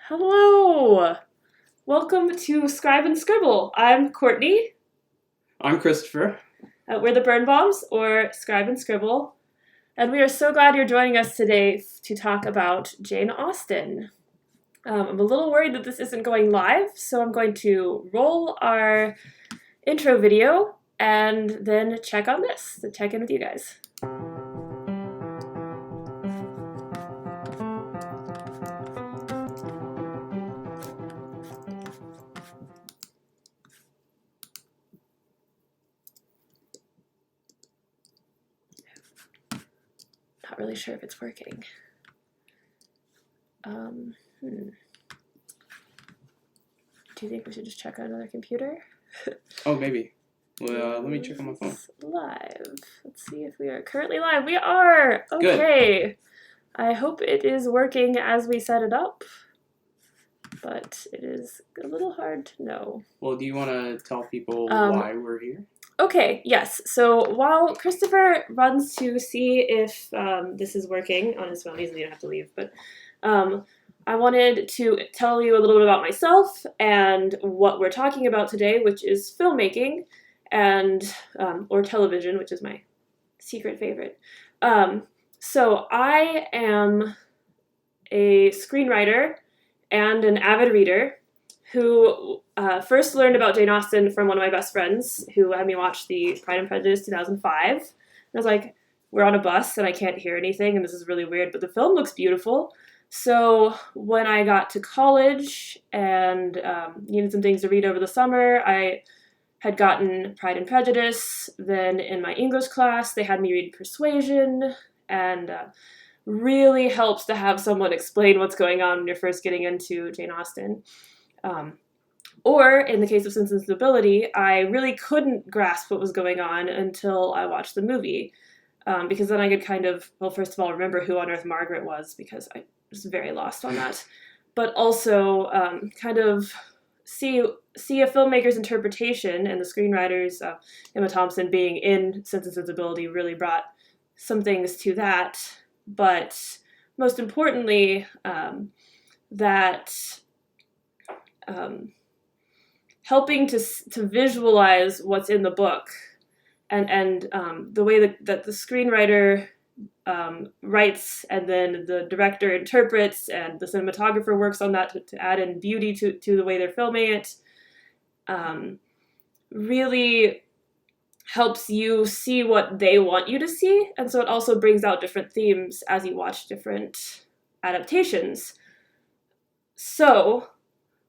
Hello! Welcome to Scribe&Scribble. I'm Courtney. I'm Christopher. We're the Birnbaums, or Scribe&Scribble. And we are so glad you're joining us today to talk about Jane Austen. I'm a little worried that this isn't going live, so I'm going to roll our intro video and then check on this, to check in with you guys. Not really sure if it's working. Do you think we should just check on another computer? Oh, maybe. Well, let me check on my phone. Live. Let's see if we are currently live. We are! Okay. Good. I hope it is working as we set it up, but it is a little hard to know. Well, do you want to tell people why we're here? Okay, yes. So while Christopher runs to see if this is working on his phone, he doesn't even have to leave, but I wanted to tell you a little bit about myself and what we're talking about today, which is filmmaking and or television, which is my secret favorite. So I am a screenwriter and an avid reader who first learned about Jane Austen from one of my best friends who had me watch the Pride and Prejudice 2005. And I was like, we're on a bus and I can't hear anything and this is really weird, but the film looks beautiful. So when I got to college and needed some things to read over the summer, I had gotten Pride and Prejudice. Then in my English class, they had me read Persuasion, and really helps to have someone explain what's going on when you're first getting into Jane Austen. Or in the case of Sense and Sensibility, I really couldn't grasp what was going on until I watched the movie. Because then I could kind of, well, first of all, remember who on earth Margaret was, because I was very lost on that. But also kind of see a filmmaker's interpretation, and the screenwriters, Emma Thompson being in Sense and Sensibility, really brought some things to that. But most importantly, that helping to visualize what's in the book, and the way that the screenwriter writes and then the director interprets and the cinematographer works on that to add in beauty to the way they're filming it, really helps you see what they want you to see. And so it also brings out different themes as you watch different adaptations. So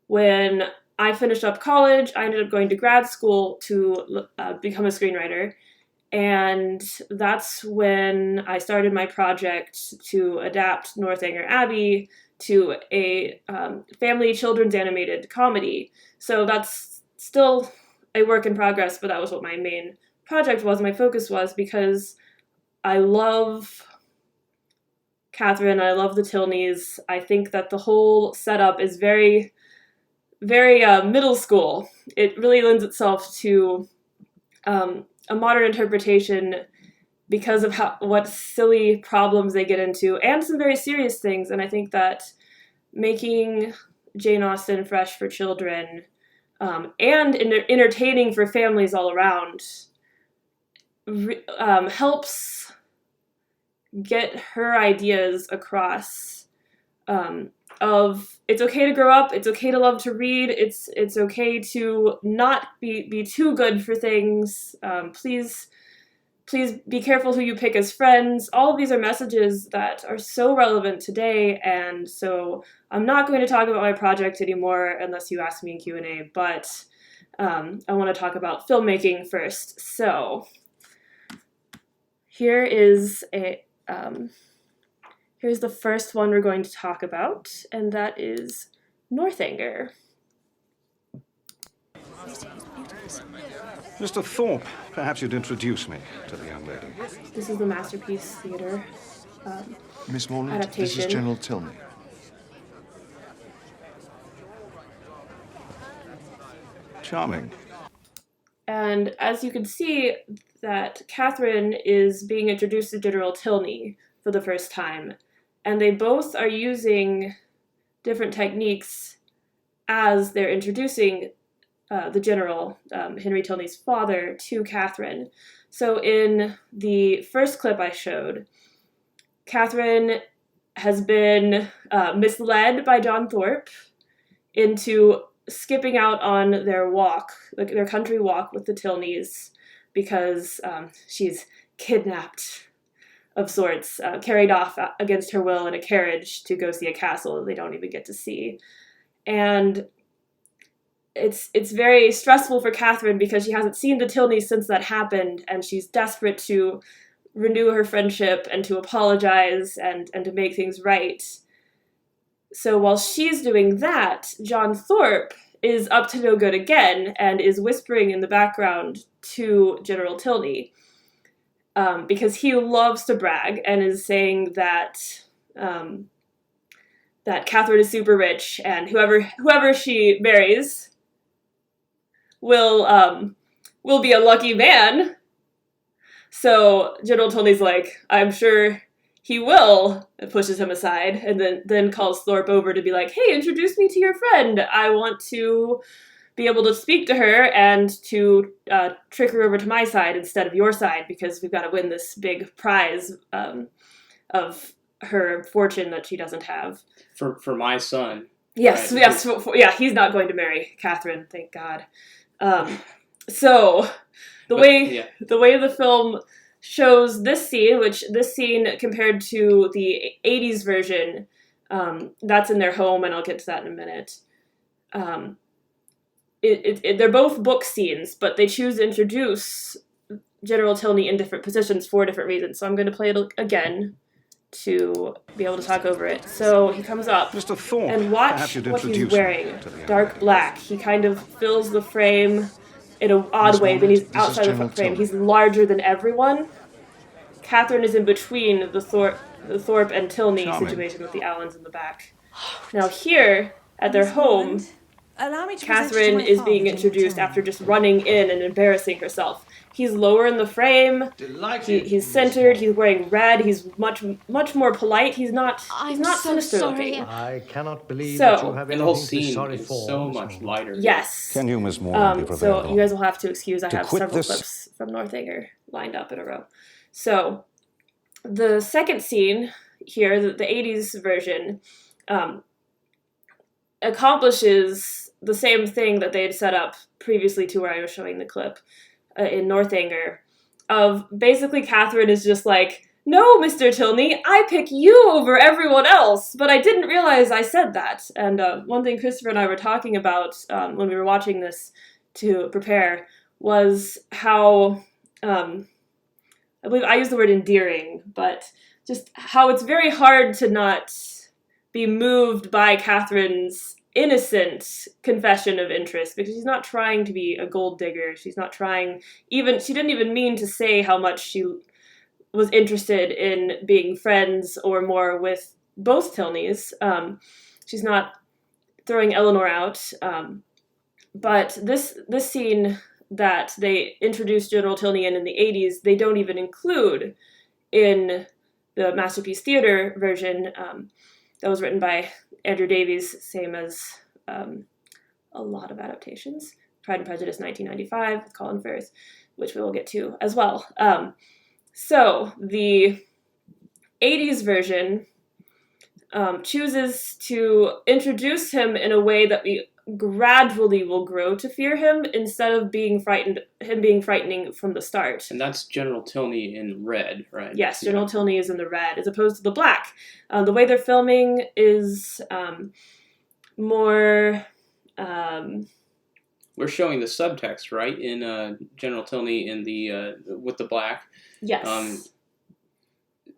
when I finished up college, I ended up going to grad school to become a screenwriter. And that's when I started my project to adapt Northanger Abbey to a family children's animated comedy. So that's still a work in progress, but that was what my main project was, my focus was, because I love Catherine, I love the Tilneys. I think that the whole setup is very, very middle school. It really lends itself to a modern interpretation because of what silly problems they get into, and some very serious things. And I think that making Jane Austen fresh for children and entertaining for families all around helps get her ideas across of it's okay to grow up, it's okay to love to read, it's okay to not be too good for things, please be careful who you pick as friends. All of these are messages that are so relevant today, and so I'm not going to talk about my project anymore unless you ask me in Q&A, but I want to talk about filmmaking first. So here is here's the first one we're going to talk about, and that is Northanger. Mr. Thorpe, perhaps you'd introduce me to the young lady. This is the Masterpiece Theater Miss Morland, adaptation. This is General Tilney. Charming. And as you can see, that Catherine is being introduced to General Tilney for the first time. And they both are using different techniques as they're introducing the general, Henry Tilney's father, to Catherine. So in the first clip I showed, Catherine has been misled by John Thorpe into skipping out on their walk, like their country walk with the Tilneys, because she's kidnapped of sorts, carried off against her will in a carriage to go see a castle that they don't even get to see. And it's very stressful for Catherine because she hasn't seen the Tilneys since that happened, and she's desperate to renew her friendship and to apologize and to make things right. So while she's doing that, John Thorpe is up to no good again and is whispering in the background to General Tilney, because he loves to brag and is saying that that Catherine is super rich and whoever she marries will be a lucky man. So General Tilney's like, I'm sure he will, and pushes him aside, and then calls Thorpe over to be like, hey, introduce me to your friend. I want to be able to speak to her and to trick her over to my side instead of your side, because we've got to win this big prize of her fortune that she doesn't have. For my son. Yes, right? yes, yeah, he's not going to marry Catherine, thank God. So the way the film shows this scene compared to the 80s version, that's in their home, and I'll get to that in a minute. They're both book scenes, but they choose to introduce General Tilney in different positions for different reasons. So I'm going to play it again to be able to talk over it. So he comes up, Mr. Thorpe, and watch perhaps you'd what he's introduce me wearing. to the young Dark lady. black. He kind of fills the frame in an odd Miss way, but Walnut, he's this is outside of the General frame. Tilney. He's larger than everyone. Catherine is in between the Thorpe and Tilney Charming. situation with the Allens in the back. Now here, at their home, Catherine is being introduced after just running in and embarrassing herself. He's lower in the frame. He's centered. He's wearing red. He's much more polite. He's not sinister looking. I cannot believe So- that you have And the whole anything to be scene sorry is for, so Miss much Morgan. lighter. Yes. Can you, Miss Morgan, be prevailed So on? you guys will have to excuse. I To have quit several this- clips from Northanger lined up in a row. So the second scene here, the 80s version, accomplishes the same thing that they had set up previously to where I was showing the clip in Northanger, of basically Catherine is just like, no, Mr. Tilney, I pick you over everyone else, but I didn't realize I said that. And one thing Christopher and I were talking about when we were watching this to prepare was how, I believe I used the word endearing, but just how it's very hard to not be moved by Catherine's innocent confession of interest, because she's not trying to be a gold digger. She's not trying, she didn't even mean to say how much she was interested in being friends or more with both Tilneys. She's not throwing Eleanor out. But this scene that they introduced General Tilney in the 80s, they don't even include in the Masterpiece Theater version that was written by Andrew Davies, same as a lot of adaptations. Pride and Prejudice 1995 with Colin Firth, which we will get to as well. So the 80s version chooses to introduce him in a way that we gradually will grow to fear him instead of being frightening from the start. And that's General Tilney in red, right? Yes, General Tilney is in the red as opposed to the black. The way they're filming is more... We're showing the subtext, right, in General Tilney in the with the black. Yes.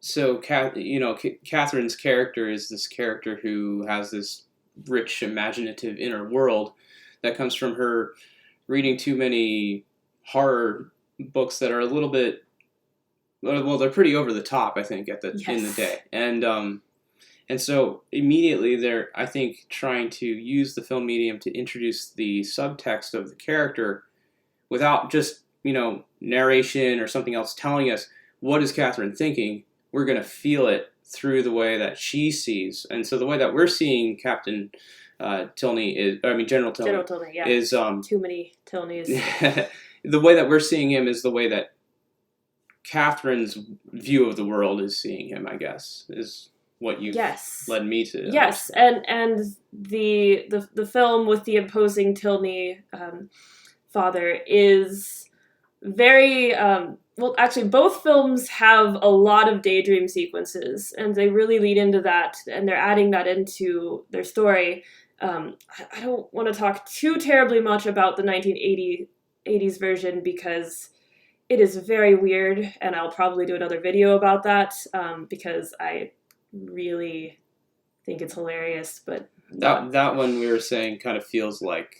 So, Catherine's character is this character who has this rich, imaginative inner world that comes from her reading too many horror books that are a little bit, well, they're pretty over the top, I think, in the day. And so immediately they're, I think, trying to use the film medium to introduce the subtext of the character without just, narration or something else telling us what is Catherine thinking. We're going to feel it through the way that she sees. And so the way that we're seeing Captain Tilney General Tilney. General Tilney, yeah. Is too many Tilneys. the way that we're seeing him is the way that Catherine's view of the world is seeing him, I guess, is what you've led me to. Yes, and the film with the imposing Tilney father is very well, actually both films have a lot of daydream sequences, and they really lead into that, and they're adding that into their story. I don't want to talk too terribly much about the 1980s version because it is very weird, and I'll probably do another video about that because I really think it's hilarious. But that one we were saying kind of feels like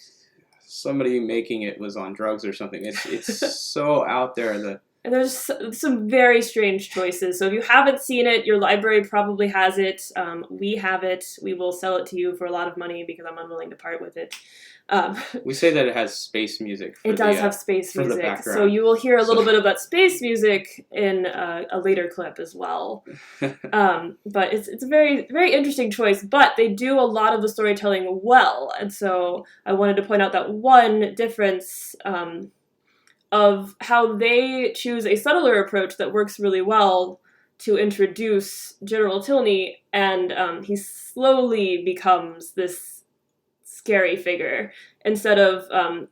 somebody making it was on drugs or something. It's so out there. And there's some very strange choices. So if you haven't seen it, your library probably has it. We have it. We will sell it to you for a lot of money because I'm unwilling to part with it. We say that it has space music. It does have space music. So you will hear a little bit of that space music in a later clip as well. But it's a very, very interesting choice. But they do a lot of the storytelling well. And so I wanted to point out that one difference of how they choose a subtler approach that works really well to introduce General Tilney, and he slowly becomes this scary figure. Instead of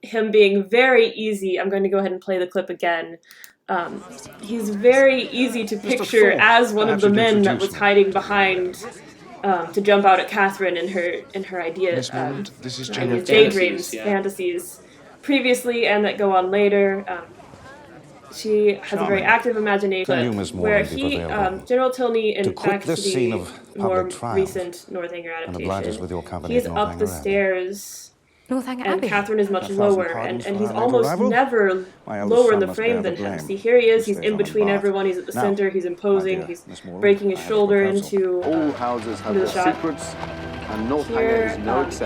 him being very easy, I'm going to go ahead and play the clip again. He's very easy to picture as one of the men that was hiding behind to jump out at Catherine in her ideas, this is Jane daydreams, fantasies. Previously and that go on later. She has a very active imagination where he, General Tilney, in back to the more recent Northanger adaptation, he's up the stairs, Northanger and Abbey. Catherine is much lower, and he's almost never lower in the frame than him. See, here he is, he's in between everyone, he's at the center, he's imposing, he's breaking his shoulder into the shot. Here,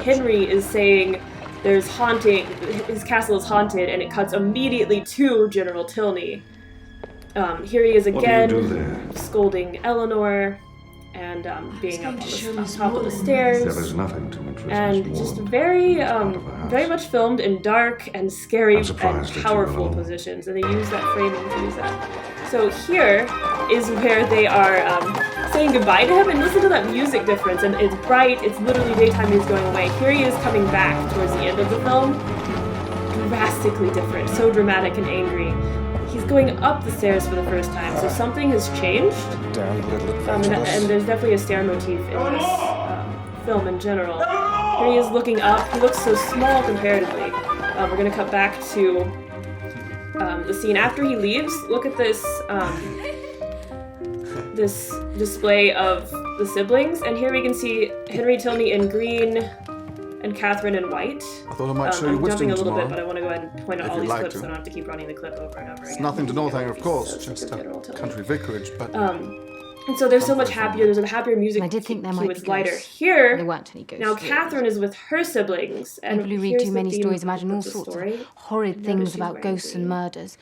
Henry is saying, there's haunting, his castle is haunted, and it cuts immediately to General Tilney. Here he is again, scolding Eleanor, and being up on the top of the stairs. There is nothing to interest and Miss just Ward. very much filmed in dark and scary and powerful alone. positions, and they use that framing to use that. So here is where they are saying goodbye to him, and listen to that music difference, and it's bright, it's literally daytime, he's going away. Here he is coming back towards the end of the film, drastically different, so dramatic and angry. He's going up the stairs for the first time, so something has changed, and there's definitely a stair motif in this film in general. Here he is looking up, he looks so small comparatively. We're going to cut back to the scene after he leaves. Look at this this display of the siblings, and here we can see Henry Tilney in green and Catherine in white. I thought I might show you I'm jumping Wisdom a little tomorrow, bit, but I want to go ahead and point out if all you'd these like clips to. so I don't have to keep running the clip over and over It's again. nothing to Northanger, of course, So it's just a a General Tilney. country vicarage, but And so there's so much happier, there's a happier music I did think there cue, might it's be lighter. ghosts. Here, There weren't any ghosts. now really. Catherine is with her siblings, and People who read here's too the many theme stories imagine of all the sorts story. of horrid Notice things she's about wearing ghosts and green. murders.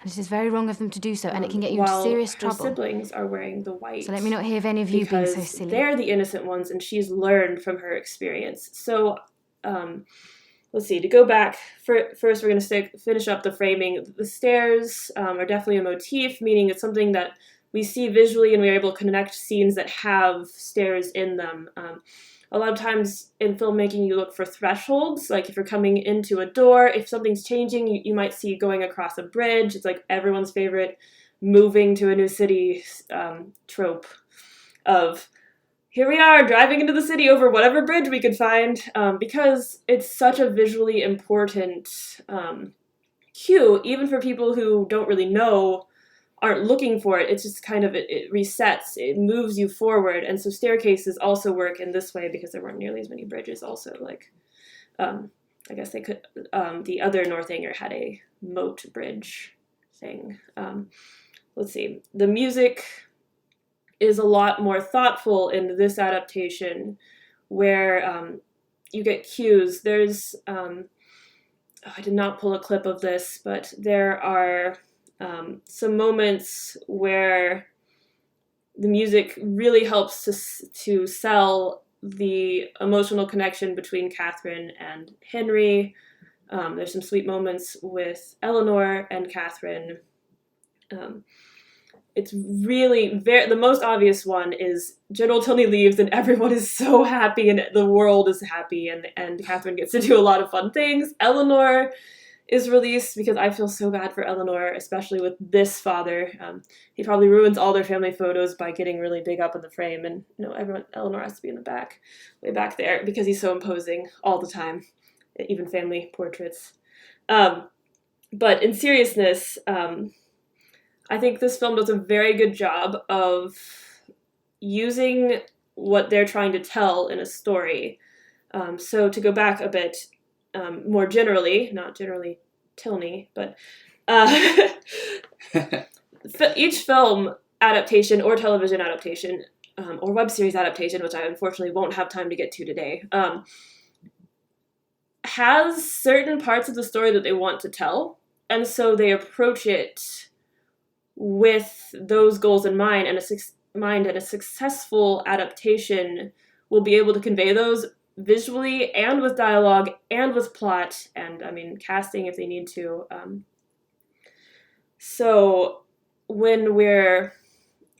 And it is very wrong of them to do so, and it can get you into While serious her trouble. siblings are wearing the white. So let me not hear of any of you being so because silly. they're the innocent ones, and she's learned from her experience. So, let's see. To go back, first we're going to finish up the framing. The stairs are definitely a motif, meaning it's something that we see visually, and we're able to connect scenes that have stairs in them. A lot of times in filmmaking, you look for thresholds, like if you're coming into a door, if something's changing, you might see going across a bridge. It's like everyone's favorite moving to a new city trope of, here we are driving into the city over whatever bridge we could find, because it's such a visually important cue, even for people who don't really know, aren't looking for it. It's just kind of, it resets, it moves you forward. And so staircases also work in this way because there weren't nearly as many bridges also. Like, I guess they could, the other Northanger had a moat bridge thing. Let's see. The music is a lot more thoughtful in this adaptation where you get cues. There's, I did not pull a clip of this, but there are some moments where the music really helps to sell the emotional connection between Catherine and Henry. There's some sweet moments with Eleanor and Catherine. It's really the most obvious one is General Tilney leaves and everyone is so happy and the world is happy and Catherine gets to do a lot of fun things. Eleanor is released because I feel so bad for Eleanor, especially with this father. He probably ruins all their family photos by getting really big up in the frame, and Eleanor has to be in the back, way back there, because he's so imposing all the time, even family portraits. But in seriousness, I think this film does a very good job of using what they're trying to tell in a story. So to go back a bit, more generally, not generally Tilney, but each film adaptation or television adaptation or web series adaptation, which I unfortunately won't have time to get to today, has certain parts of the story that they want to tell, and so they approach it with those goals in mind, and a successful adaptation will be able to convey those visually and with dialogue and with plot and casting if they need to. So when we're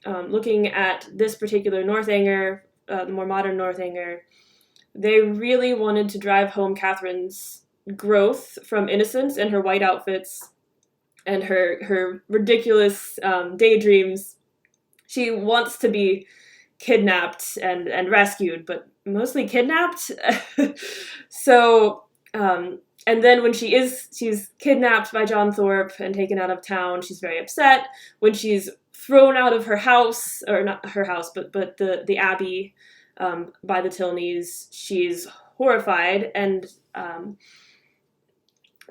looking at this particular Northanger, the more modern Northanger, they really wanted to drive home Catherine's growth from innocence and her white outfits and her ridiculous daydreams. She wants to be kidnapped and rescued, but mostly kidnapped. So, and then when she's kidnapped by John Thorpe and taken out of town, she's very upset. When she's thrown out of her house, or not her house, but the Abbey by the Tilneys, she's horrified, and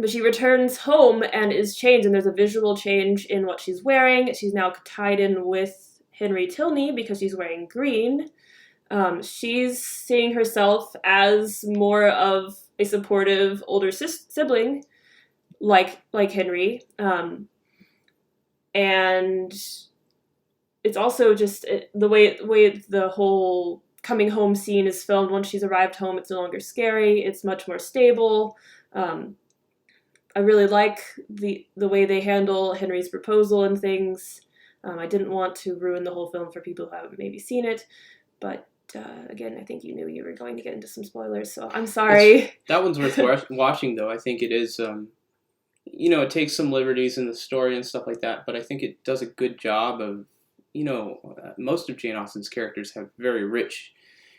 but she returns home and is changed, and there's a visual change in what she's wearing. She's now tied in with Henry Tilney because she's wearing green. She's seeing herself as more of a supportive older sibling, like Henry, and it's also just the way the whole coming home scene is filmed. Once she's arrived home, it's no longer scary. It's much more stable. I really like the way they handle Henry's proposal and things. I didn't want to ruin the whole film for people who haven't maybe seen it, but again, I think you knew you were going to get into some spoilers, so I'm sorry. That one's worth watching, though. I think it is, it takes some liberties in the story and stuff like that, but I think it does a good job of, most of Jane Austen's characters have very rich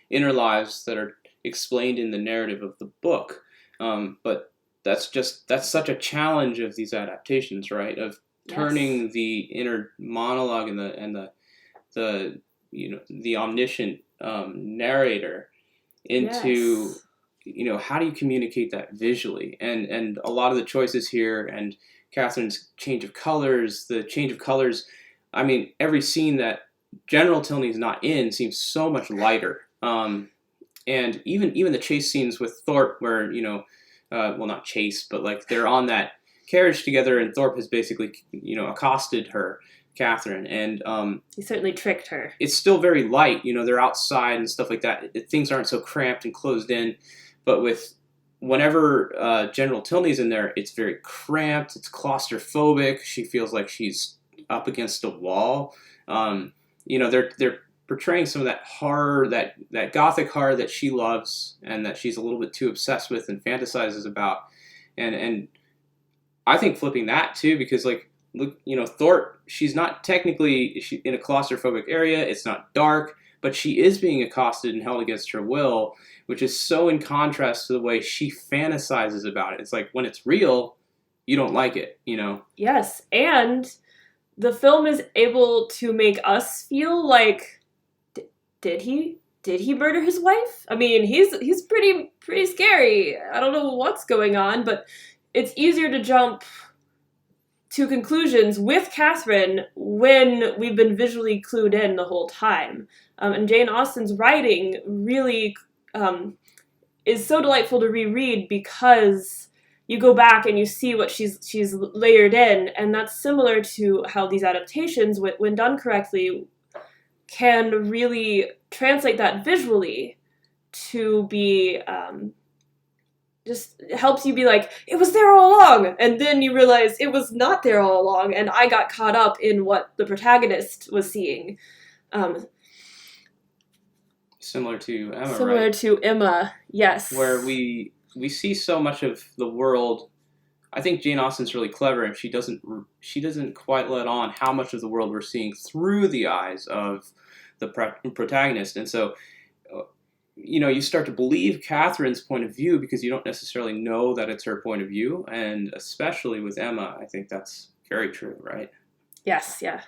inner lives that are explained in the narrative of the book. But that's such a challenge of these adaptations, right? Of turning the inner monologue and the omniscient narrator into how do you communicate that visually, and a lot of the choices here, and Catherine's change of colors, every scene that General Tilney's not in seems so much lighter, and even the chase scenes with Thorpe where not chase, but like they're on that carriage together, and Thorpe has basically, accosted her, Catherine, and he certainly tricked her. It's still very light, they're outside and stuff like that. Things aren't so cramped and closed in, but whenever General Tilney's in there, it's very cramped, it's claustrophobic, she feels like she's up against a wall. They're portraying some of that horror, that gothic horror that she loves and that she's a little bit too obsessed with and fantasizes about, and I think flipping that too, because Thorpe, she's not technically in a claustrophobic area, it's not dark, but she is being accosted and held against her will, which is so in contrast to the way she fantasizes about it. It's like, when it's real, you don't like it, Yes, and the film is able to make us feel like, did he murder his wife? He's pretty scary. I don't know what's going on, but it's easier to jump to conclusions with Catherine when we've been visually clued in the whole time. And Jane Austen's writing really is so delightful to reread because you go back and you see what she's layered in, and that's similar to how these adaptations, when done correctly, can really translate that visually to be just helps you be like, it was there all along, and then you realize it was not there all along, and I got caught up in what the protagonist was seeing. Similar to Emma, Similar right? to Emma, yes. Where we see so much of the world. I think Jane Austen's really clever, and she doesn't quite let on how much of the world we're seeing through the eyes of the protagonist, and so you start to believe Catherine's point of view because you don't necessarily know that it's her point of view, and especially with Emma, I think that's very true, right? Yes, yeah.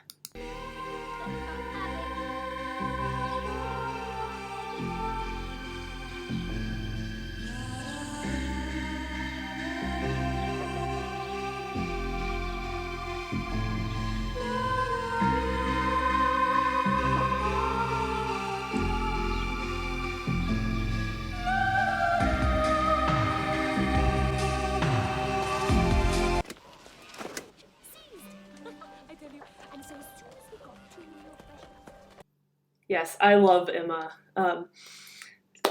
Yes, I love Emma.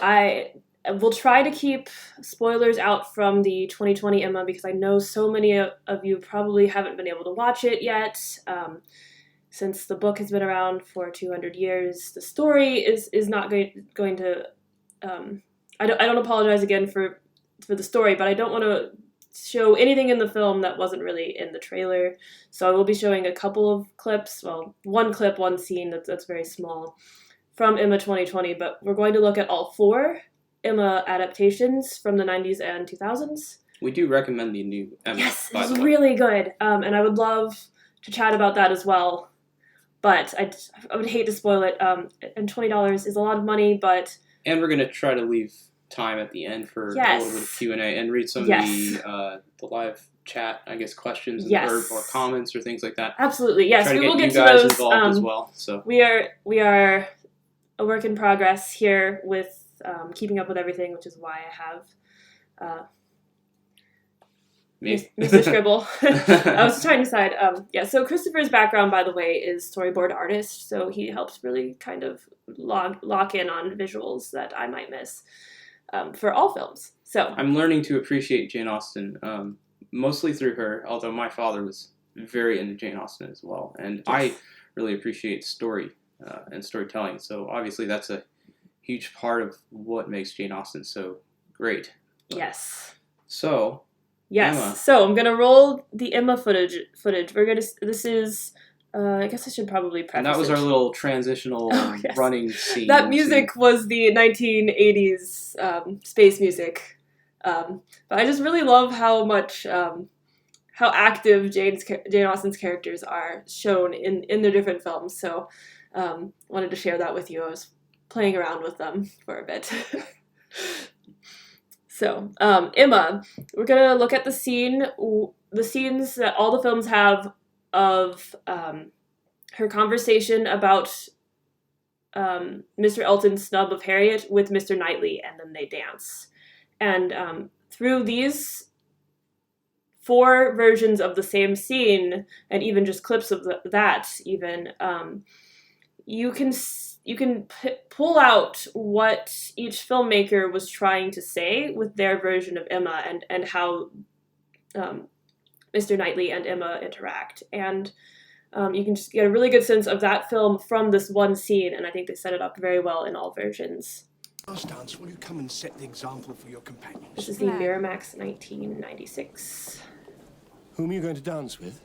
I will try to keep spoilers out from the 2020 Emma because I know so many of you probably haven't been able to watch it yet. Since the book has been around for 200 years, the story is not going to. I don't apologize again for the story, but I don't want to show anything in the film that wasn't really in the trailer. So I will be showing a couple of clips, well, one clip, one scene that's very small from Emma 2020, but we're going to look at all 4 Emma adaptations from the 90s and 2000s. We do recommend the new Emma. Yes, it's really good, and I would love to chat about that as well, but I would hate to spoil it, and $20 is a lot of money, but... And we're going to try to leave time at the end for a little bit of Q&A and read some of the live chat, I guess, questions or comments or things like that. Absolutely, yes. Try to we will get you guys to those involved as well. So we are a work in progress here with keeping up with everything, which is why I have Mr. Scribble. I was trying to decide. So Christopher's background, by the way, is storyboard artist, so he helps really kind of lock in on visuals that I might miss. For all films. So I'm learning to appreciate Jane Austen, mostly through her, although my father was very into Jane Austen as well. And yes. I really appreciate story and storytelling. So obviously that's a huge part of what makes Jane Austen so great. Yes. So, yes. Emma. So I'm going to roll the Emma footage. This is... I guess I should probably preface And that was our little transitional running scene. That music was the 1980s space music. But I just really love how much, how active Jane Austen's characters are shown in their different films. So wanted to share that with you. I was playing around with them for a bit. So, Emma, we're going to look at the scenes that all the films have of her conversation about Mr. Elton's snub of Harriet with Mr. Knightley, and then they dance. And through these 4 versions of the same scene, and even just clips of that, you can pull out what each filmmaker was trying to say with their version of Emma, and how Mr. Knightley and Emma interact. And you can just get a really good sense of that film from this one scene, and I think they set it up very well in all versions. Last dance, will you come and set the example for your companions? This is the Miramax 1996. Whom are you going to dance with?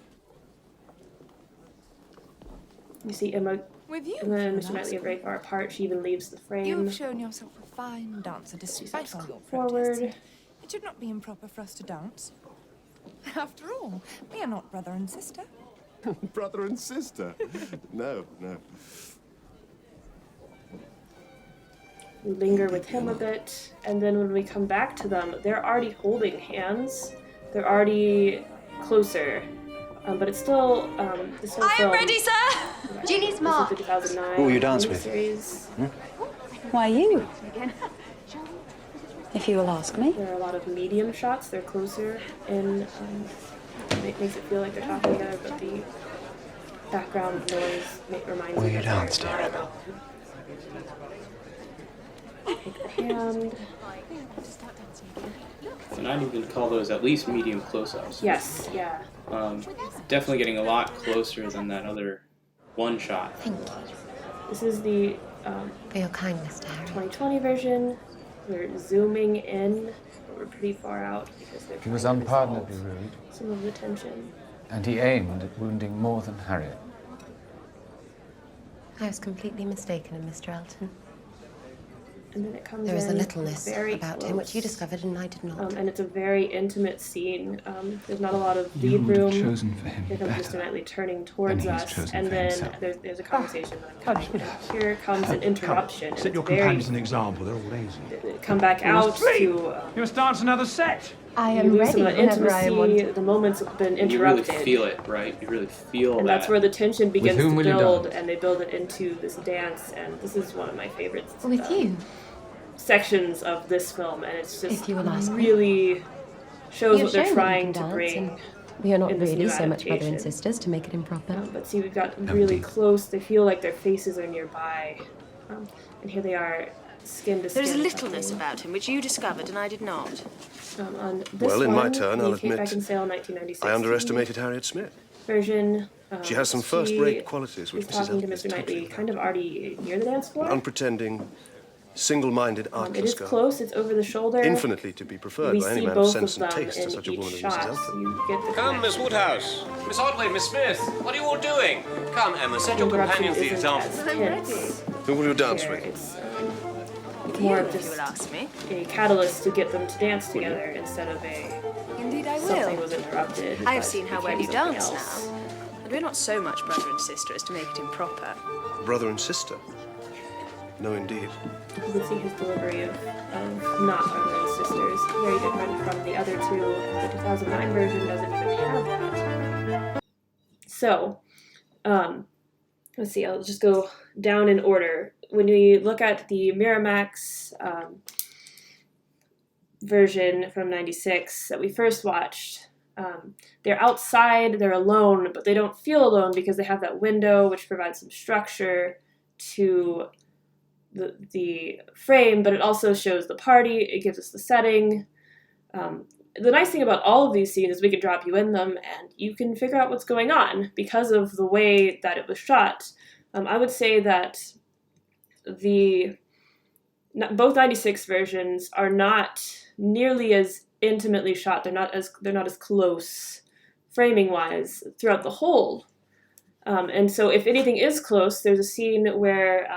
You see Emma with you, and then Mr. Knightley are very far apart. She even leaves the frame. You have shown yourself a fine dancer despite all your forward. Protests. It should not be improper for us to dance. After all, we are not brother and sister. Brother and sister? No. We linger with him a bit, and then when we come back to them, they're already holding hands. They're already closer, but it's still this whole film. I'm ready, sir. Ginny's mark. This is the 2009 Who will you dance with? Series. Why you? If you will ask me. There are a lot of medium shots. They're closer, and it makes it feel like they're talking together. But background noise reminds Will me you of dance, dear? take the hand. And I'd even call those at least medium close-ups. Yes, yeah. Definitely getting a lot closer than that other one shot. Thank you This is the for your kindness, Harry. 2020 version. We're zooming in, but we're pretty far out because they're He was trying to unpardonably resolve rude, some of the tension. and he aimed at wounding more than Harriet. I was completely mistaken in Mr. Elton. And then it comes There is a in littleness very about close. him which you discovered and I did not. And it's a very intimate scene. There's not a lot of You lead would have room. chosen for him Here comes Mr. better Knightley turning towards than he's us, chosen and for then himself. there's a conversation that I'm having. And here comes an interruption. and Set your it's very- companions an example. They're all lazy. Come back out to. You must dance another set. I You am lose ready some of that whenever I am intimacy. wanted. The moments have been And you really interrupted. feel it, right? You really feel And that. that's where the tension begins whom to will you build, dance? and they build it into this dance. And this is one of my favorites. With you. Sections of this film, and it's just If you will ask me. really shows You've what they're shown that you trying can to dance, bring. and we are not in this really new so much brother and adaptation. sisters to make it improper. But see, we've got really close. They feel like their faces are nearby, and here they are, skin to skin. There is a littleness touching. about him which you discovered and I did not. On this Well, in my one, turn, the I'll Kate admit, Beckinsale 1996 I underestimated Harriet Smith. version. She has some first-rate qualities which She's Mrs. talking to Elton is Mr. Knightley, totally kind of already near the dance floor. An unpretending, single-minded, It artless is girl. close. It's over the shoulder. Infinitely to be preferred We by any see man of both sense of and them taste to in such a woman each as shot. Mrs. Elton. You get the Come, Miss connection. Woodhouse. Miss Ottley, Miss Smith, what are you all doing? Come, Emma, set your Interruption companions the isn't example. as tense. Who will you dance Here, with? it's more of If you just will ask me. a catalyst to get them to dance together instead of a Indeed I something will. was interrupted. I have but seen how became well you something dance else. now. And we're not so much brother and sister as to make it improper. Brother and sister? No, indeed. You can see his delivery of not brother and sisters. Very different from the other two. The 2009 version doesn't even have that. So, let's see, I'll just go down in order. When we look at the Miramax version from 96 that we first watched, they're outside, they're alone, but they don't feel alone because they have that window which provides some structure to the frame, but it also shows the party, it gives us the setting. The nice thing about all of these scenes is we can drop you in them and you can figure out what's going on because of the way that it was shot. I would say that both 96 versions are not nearly as intimately shot. They're not as close framing wise throughout the whole. And so if anything is close, there's a scene where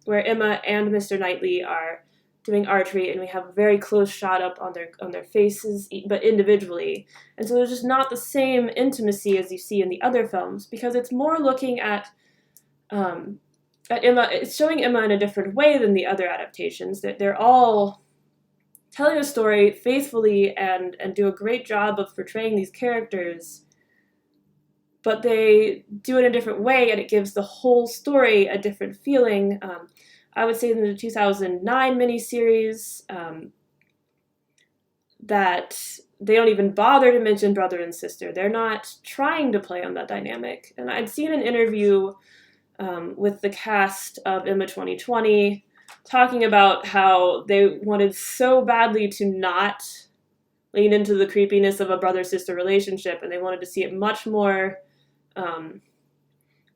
Emma and Mr. Knightley are doing archery, and we have a very close shot up on their faces, but individually. And so there's just not the same intimacy as you see in the other films, because it's more looking at Emma. It's showing Emma in a different way than the other adaptations. That they're all telling a story faithfully and do a great job of portraying these characters, but they do it in a different way, and it gives the whole story a different feeling. I would say in the 2009 miniseries that they don't even bother to mention brother and sister. They're not trying to play on that dynamic. And I'd seen an interview with the cast of Emma 2020 talking about how they wanted so badly to not lean into the creepiness of a brother-sister relationship, and they wanted to see it much more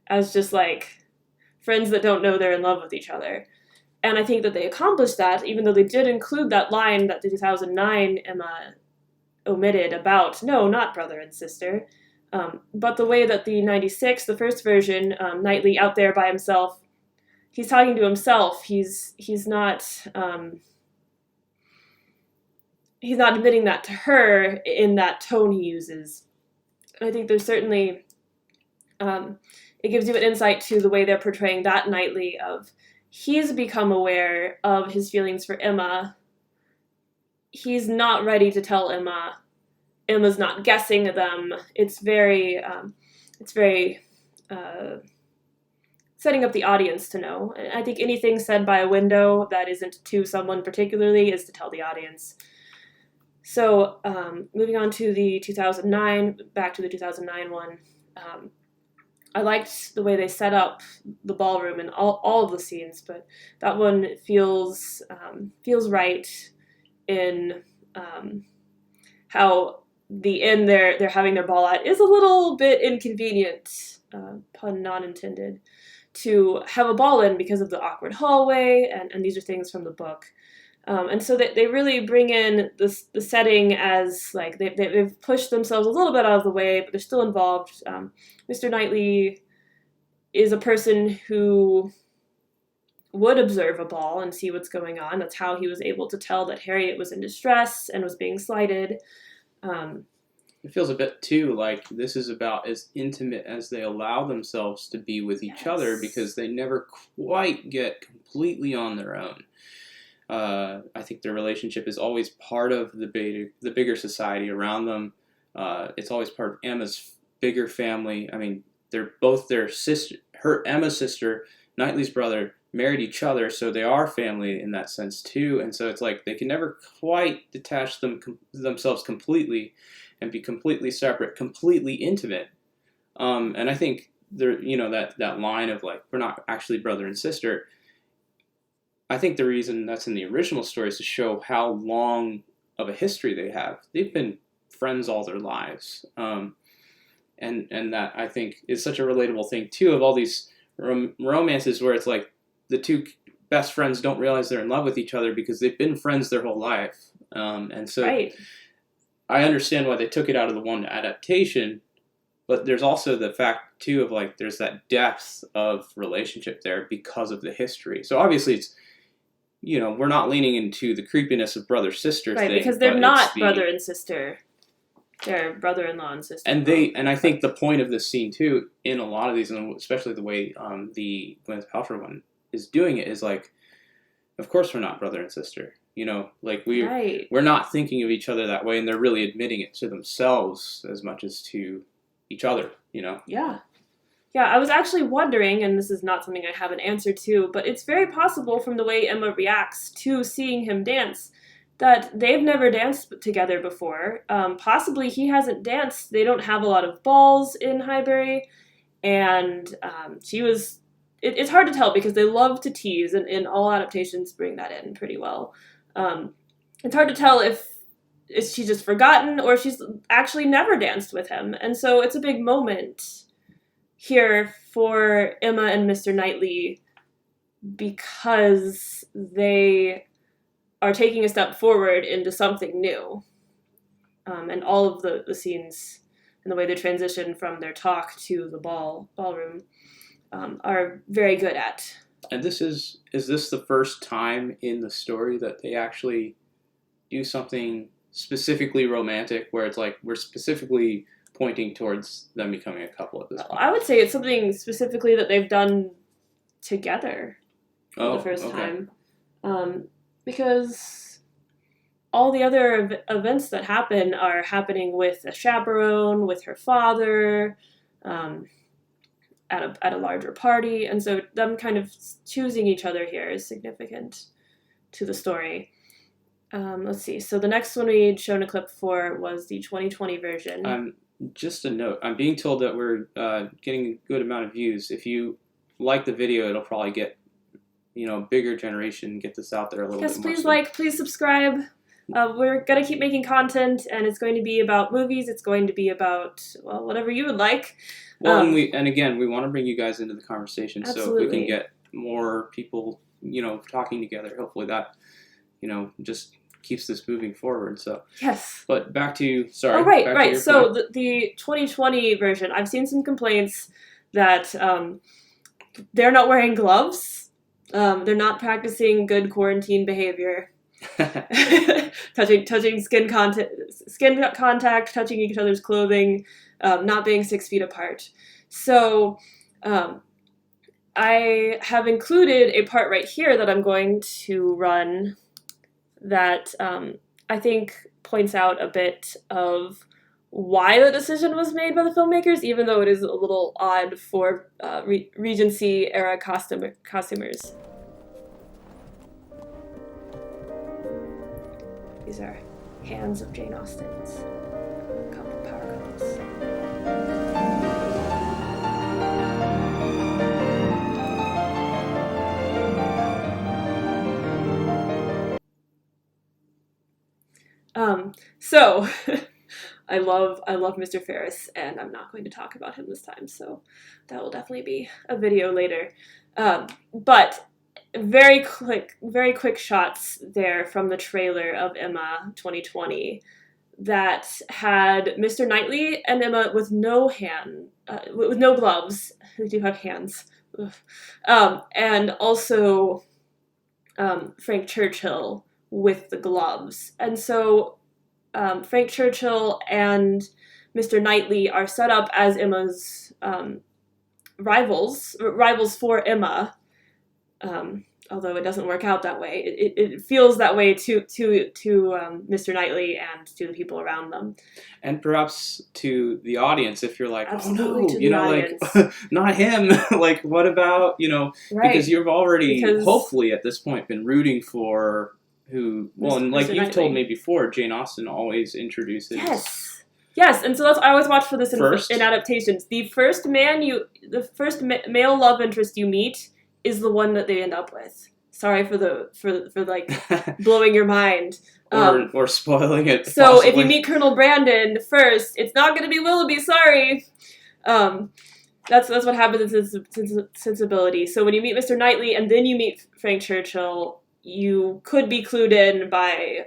as just like friends that don't know they're in love with each other. And I think that they accomplished that, even though they did include that line that the 2009 Emma omitted about, no, not brother and sister. But the way that the 96, the first version, Knightley out there by himself, he's talking to himself. He's not admitting that to her in that tone he uses. And I think there's certainly, it gives you an insight to the way they're portraying that Knightley of, he's become aware of his feelings for Emma. He's not ready to tell Emma. Emma's not guessing them. It's very setting up the audience to know. And I think anything said by a window that isn't to someone particularly is to tell the audience. So moving on to the 2009, back to the 2009 one. I liked the way they set up the ballroom and all of the scenes, but that one feels right in how the inn they're having their ball at is a little bit inconvenient, pun not intended, to have a ball in because of the awkward hallway, and these are things from the book. And so they really bring in the setting as like they've pushed themselves a little bit out of the way, but they're still involved. Mr. Knightley is a person who would observe a ball and see what's going on. That's how he was able to tell that Harriet was in distress and was being slighted. It feels a bit too like this is about as intimate as they allow themselves to be with each other, because they never quite get completely on their own. I think their relationship is always part of the bigger society around them. It's always part of Emma's bigger family. I mean, they're both Emma's sister, Knightley's brother, married each other, so they are family in that sense too. And so it's like they can never quite detach themselves completely and be completely separate, completely intimate. And I think there, that line of like, we're not actually brother and sister. I think the reason that's in the original story is to show how long of a history they have. They've been friends all their lives. And that, I think, is such a relatable thing, too, of all these romances where it's like the two best friends don't realize they're in love with each other because they've been friends their whole life. And so right. I understand why they took it out of the one adaptation, but there's also the fact, too, of like there's that depth of relationship there because of the history. So obviously it's, we're not leaning into the creepiness of brother-sister right, thing. Because they're not brother and sister. They're brother-in-law and sister. And I think the point of this scene, too, in a lot of these, and especially the way the Gwyneth Paltrow one is doing it, is like, of course we're not brother and sister. Like we're not thinking of each other that way, and they're really admitting it to themselves as much as to each other, Yeah. Yeah, I was actually wondering, and this is not something I have an answer to, but it's very possible from the way Emma reacts to seeing him dance that they've never danced together before. Possibly he hasn't danced. They don't have a lot of balls in Highbury, and it's hard to tell because they love to tease, and all adaptations bring that in pretty well. It's hard to tell if she's just forgotten or she's actually never danced with him, and so it's a big moment here for Emma and Mr. Knightley because they are taking a step forward into something new. And all of the scenes and the way they transition from their talk to the ballroom are very good at. And is this the first time in the story that they actually do something specifically romantic where it's like we're specifically pointing towards them becoming a couple at this point? I would say it's something specifically that they've done together for the first time. Because all the other events that happen are happening with a chaperone, with her father, at a larger party. And so them kind of choosing each other here is significant to the story. Let's see. So the next one we'd shown a clip for was the 2020 version. Just a note, I'm being told that we're getting a good amount of views. If you like the video, it'll probably get, bigger generation, get this out there a little bit more. Yes, please please subscribe. We're going to keep making content, and it's going to be about movies. It's going to be about, whatever you would like. Well, and again, we want to bring you guys into the conversation. Absolutely. So if we can get more people, talking together, hopefully that, just keeps this moving forward. So yes. But back to sorry. Oh right. So the 2020 version, I've seen some complaints that they're not wearing gloves. They're not practicing good quarantine behavior. touching skin contact, touching each other's clothing, not being 6 feet apart. So I have included a part right here that I'm going to run that I think points out a bit of why the decision was made by the filmmakers, even though it is a little odd for Regency-era costumers. These are hands of Jane Austen's couple power couples. So I love Mr. Ferris, and I'm not going to talk about him this time, so that will definitely be a video later. But very quick shots there from the trailer of Emma 2020 that had Mr. Knightley and Emma with no gloves. They do have hands. And also Frank Churchill with the gloves. And so Frank Churchill and Mr. Knightley are set up as Emma's rivals for Emma, although it doesn't work out that way. It feels that way to Mr. Knightley and to the people around them. And perhaps to the audience, if you're like, absolutely, oh no, like, not him. Like, what about, right. Because you've already, hopefully at this point, been rooting for and like you've told me before, Jane Austen always introduces... Yes, and so I always watch for this in adaptations. The first male love interest you meet is the one that they end up with. Sorry for like blowing your mind. Or spoiling it. So possibly. If you meet Colonel Brandon first, it's not going to be Willoughby. Sorry. That's what happens in Sensibility. So when you meet Mr. Knightley and then you meet Frank Churchill, you could be clued in by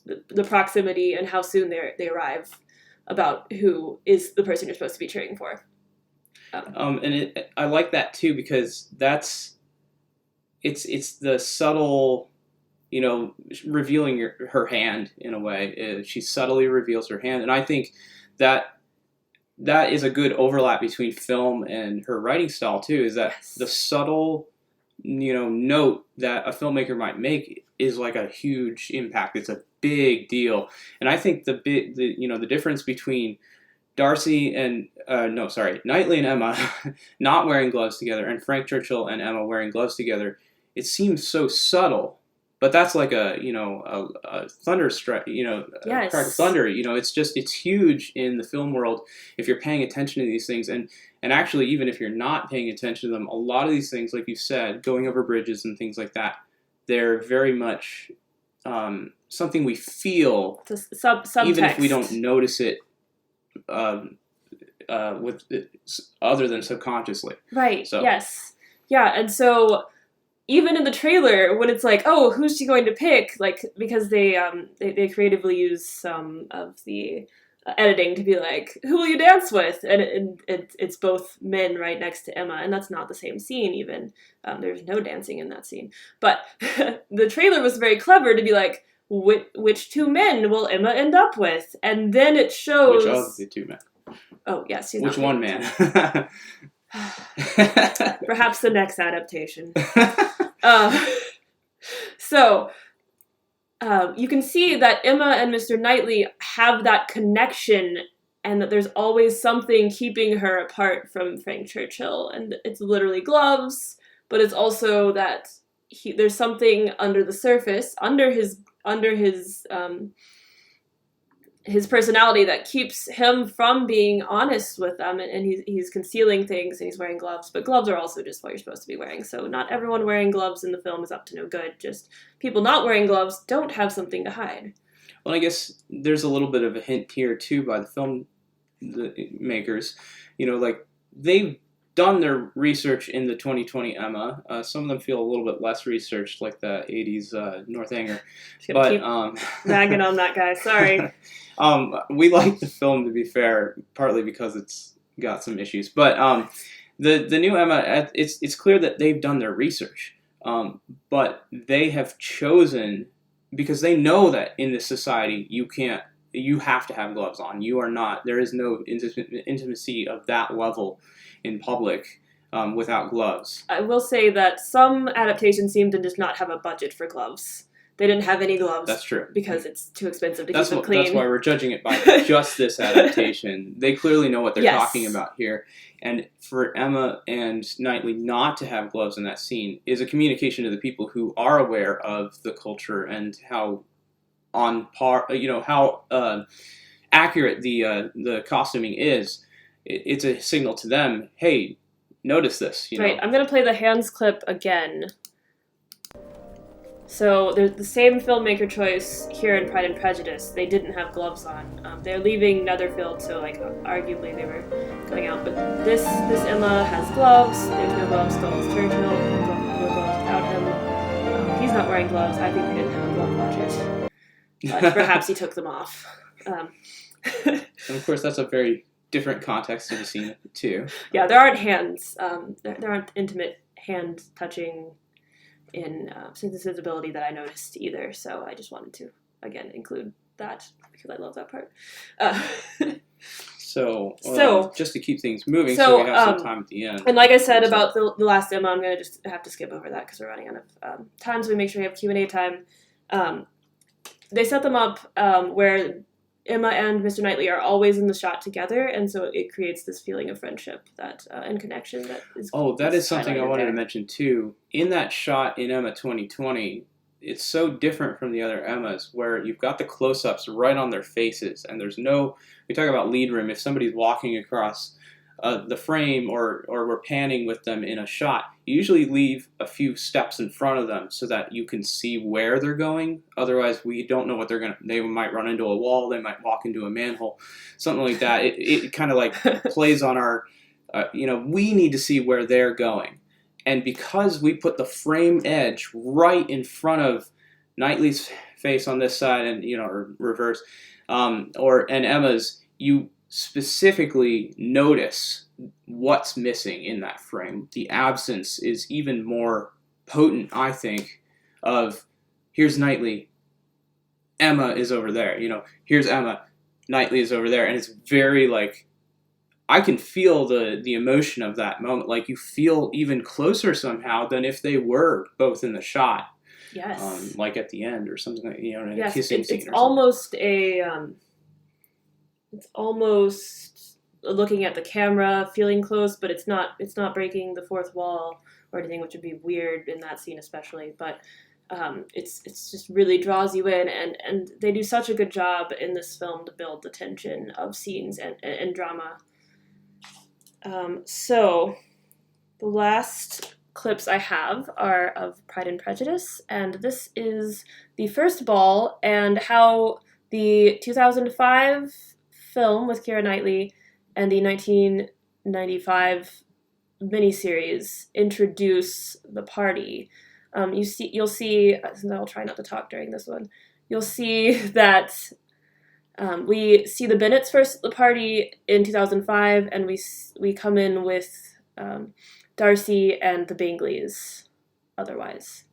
the proximity and how soon they arrive about who is the person you're supposed to be cheering for. I like that too, because it's the subtle, revealing her hand in a way. She subtly reveals her hand, and I think that is a good overlap between film and her writing style too. Is that the subtle, note that a filmmaker might make is like a huge impact. It's a big deal, and I think the difference between Nightly and Emma not wearing gloves together, and Frank Churchill and Emma wearing gloves together, it seems so subtle, but that's like a thunder strike, crack of thunder. It's huge in the film world if you're paying attention to these things, and actually even if you're not paying attention to them, a lot of these things, like you said, going over bridges and things like that, they're very much something we feel, subtext. Even if we don't notice it. With other than subconsciously, right? So. Yes, yeah, and so even in the trailer, when it's like, oh, who's she going to pick? Like, because they creatively use some of the editing to be like, who will you dance with? And it's both men right next to Emma, and that's not the same scene. Even there's no dancing in that scene, but the trailer was very clever to be like, which two men will Emma end up with? And then it shows... Which of the two men? Oh, yes. Which one man? Perhaps the next adaptation. So, you can see that Emma and Mr. Knightley have that connection, and that there's always something keeping her apart from Frank Churchill. And it's literally gloves, but it's also that there's something under the surface, under his personality that keeps him from being honest with them, and he's concealing things, and he's wearing gloves, but gloves are also just what you're supposed to be wearing, so not everyone wearing gloves in the film is up to no good. Just people not wearing gloves don't have something to hide. Well, I guess there's a little bit of a hint here too by the film makers, like they've done their research in the 2020 Emma. Some of them feel a little bit less researched, like the 80s Northanger. But keep ragging on that guy. Sorry. We like the film, to be fair, partly because it's got some issues. But the new Emma, it's clear that they've done their research, but they have chosen, because they know that in this society you have to have gloves on. There is no intimacy of that level in public without gloves. I will say that some adaptations seem to just not have a budget for gloves. They didn't have any gloves. That's true. Because it's too expensive to keep them clean. That's why we're judging it by just this adaptation. They clearly know what they're talking about here. And for Emma and Knightley not to have gloves in that scene is a communication to the people who are aware of the culture and how on par, how accurate the costuming is. It's a signal to them, hey, notice this. Right, I'm going to play the hands clip again. So there's the same filmmaker choice here in Pride and Prejudice. They didn't have gloves on. They're leaving Netherfield, so like arguably they were going out. But this Emma has gloves. There's no gloves still as Churchill. No gloves without him. He's not wearing gloves. I think they didn't have a glove budget. But perhaps he took them off. And of course, that's a very different context to the scene too. Yeah, there aren't hands. There aren't intimate hand touching in Synthesis ability that I noticed either. So I just wanted to again include that because I love that part. So just to keep things moving, so we have some time at the end. And like I said about the last Emma, I'm gonna just have to skip over that because we're running out of time. So we make sure we have Q&A time. They set them up where Emma and Mr. Knightley are always in the shot together, and so it creates this feeling of friendship that and connection that is. Oh, that is something I wanted there. to mention too. In that shot in Emma 2020, it's so different from the other Emmas, where you've got the close-ups right on their faces, and there's no. We talk about lead room. If somebody's walking across the frame, or we're panning with them in a shot, you usually leave a few steps in front of them so that you can see where they're going. Otherwise, we don't know what they're gonna. They might run into a wall. They might walk into a manhole, something like that. It kind of like plays on our. We need to see where they're going, and because we put the frame edge right in front of Knightley's face on this side, and or reverse, and Emma's, you specifically notice what's missing in that frame. The absence is even more potent, I think, of here's Knightley, Emma is over there. Here's Emma, Knightley is over there. And it's very like, I can feel the emotion of that moment. Like you feel even closer somehow than if they were both in the shot. Yes. Like at the end or something like, in a yes, kissing scene. It's almost it's almost looking at the camera, feeling close, but it's not breaking the fourth wall or anything, which would be weird in that scene especially. But it's just really draws you in, and they do such a good job in this film to build the tension of scenes and drama. So the last clips I have are of Pride and Prejudice, and this is the first ball and how the 2005 film with Keira Knightley and the 1995 miniseries introduce the party. You'll see. I'll try not to talk during this one. You'll see that we see the Bennets first at the party in 2005, and we come in with Darcy and the Bingleys. Otherwise.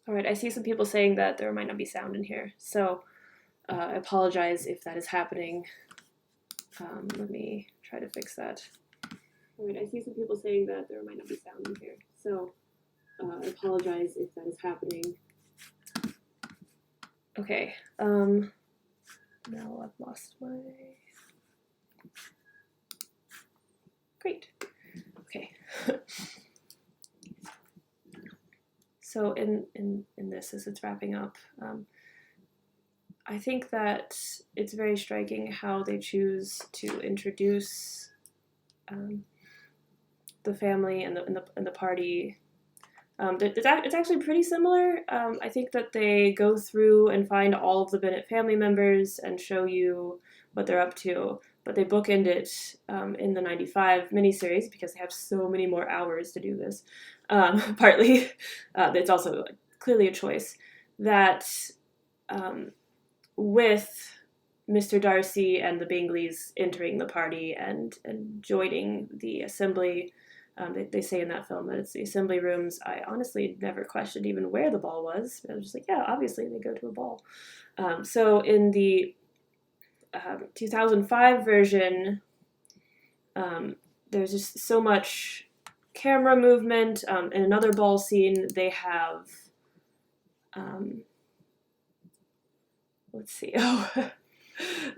All right, I see some people saying that there might not be sound in here, so I apologize if that is happening. Let me try to fix that. All right, I see some people saying that there might not be sound in here, so I apologize if that is happening. Okay, now I've lost my... Great, okay. So in this, as it's wrapping up, I think that it's very striking how they choose to introduce the family and the party It's actually pretty similar. I think that they go through and find all of the Bennett family members and show you what they're up to, but they bookend it in the 95 miniseries because they have so many more hours to do this. Partly, it's also clearly a choice that with Mr. Darcy and the Bingleys entering the party and joining the assembly. They say in that film that it's the assembly rooms. I honestly never questioned even where the ball was. I was just like, yeah, obviously they go to a ball. So in the 2005 version, there's just so much camera movement. In another ball scene, they have, let's see. Oh,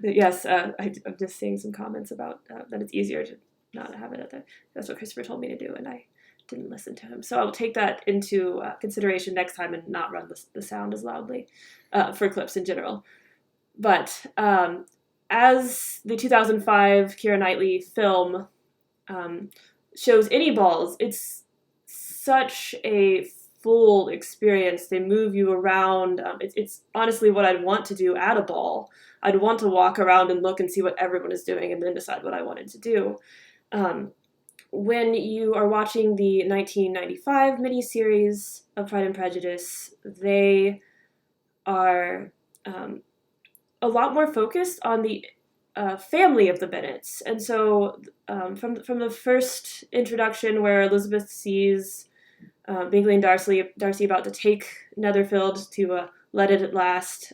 yes, I'm just seeing some comments about that it's easier to not have it at the. That's what Christopher told me to do, and I didn't listen to him. So I'll take that into consideration next time and not run the sound as loudly for clips in general. But as the 2005 Keira Knightley film shows any balls, it's such a full experience. They move you around. It's honestly what I'd want to do at a ball. I'd want to walk around and look and see what everyone is doing and then decide what I wanted to do. When you are watching the 1995 miniseries of Pride and Prejudice, they are a lot more focused on the family of the Bennets. And so from the first introduction where Elizabeth sees Bingley and Darcy about to take Netherfield to let it at last,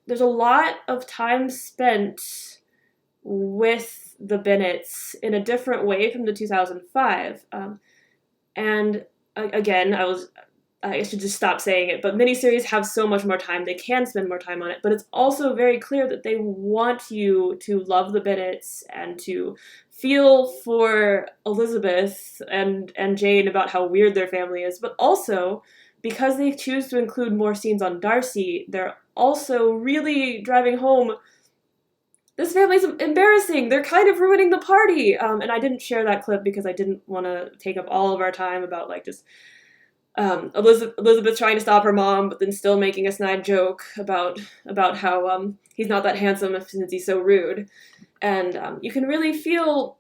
there's a lot of time spent with the Bennets in a different way from the 2005. And again, I should just stop saying it, but miniseries have so much more time. They can spend more time on it, but it's also very clear that they want you to love the Bennets and to feel for Elizabeth and Jane about how weird their family is, but also because they choose to include more scenes on Darcy, they're also really driving home this family's embarrassing. They're kind of ruining the party. And I didn't share that clip because I didn't want to take up all of our time about like just Elizabeth trying to stop her mom, but then still making a snide joke about how he's not that handsome since he's so rude. And you can really feel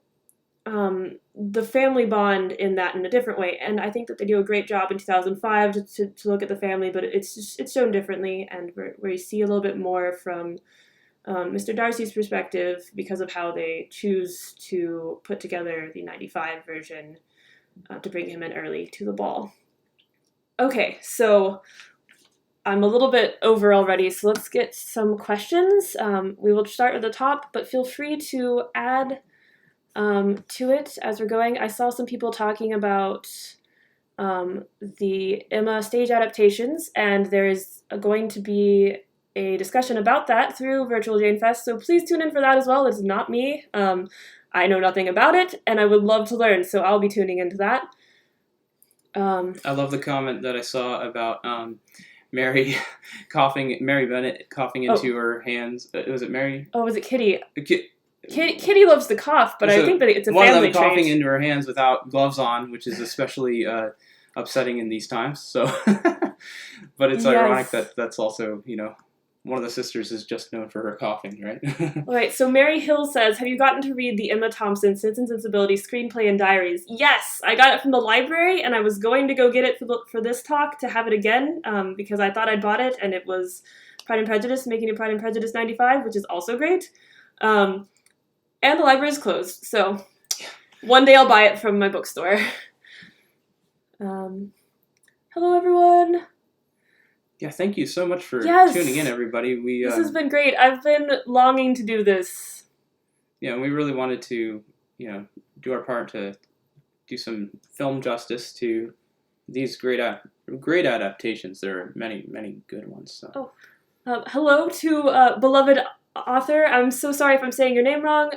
the family bond in that in a different way. And I think that they do a great job in 2005 to look at the family, but it's shown differently and where you see a little bit more from Mr. Darcy's perspective because of how they choose to put together the 95 version to bring him in early to the ball. Okay, so I'm a little bit over already, so let's get some questions. We will start at the top, but feel free to add to it as we're going. I saw some people talking about the Emma stage adaptations, and there is going to be a discussion about that through Virtual Jane Fest, so please tune in for that as well. It's not me. I know nothing about it, and I would love to learn, so I'll be tuning into that. I love the comment that I saw about Mary Bennett coughing into her hands. Was it Mary? Oh, was it Kitty? Kitty loves to cough, but I think that it's a family trait. One of them coughing into her hands without gloves on, which is especially upsetting in these times. So, but it's ironic that that's also, one of the sisters is just known for her coughing, right? All right, so Mary Hill says, have you gotten to read the Emma Thompson Sense and Sensibility screenplay and diaries? Yes, I got it from the library, and I was going to go get it for this talk to have it again, because I thought I'd bought it, and it was Pride and Prejudice, Making It Pride and Prejudice 95, which is also great. And the library is closed, so one day I'll buy it from my bookstore. Hello, everyone. Yeah, thank you so much for tuning in, everybody. This has been great. I've been longing to do this. Yeah, we really wanted to, do our part to do some film justice to these great adaptations. There are many, many good ones. So. Hello to beloved author. I'm so sorry if I'm saying your name wrong.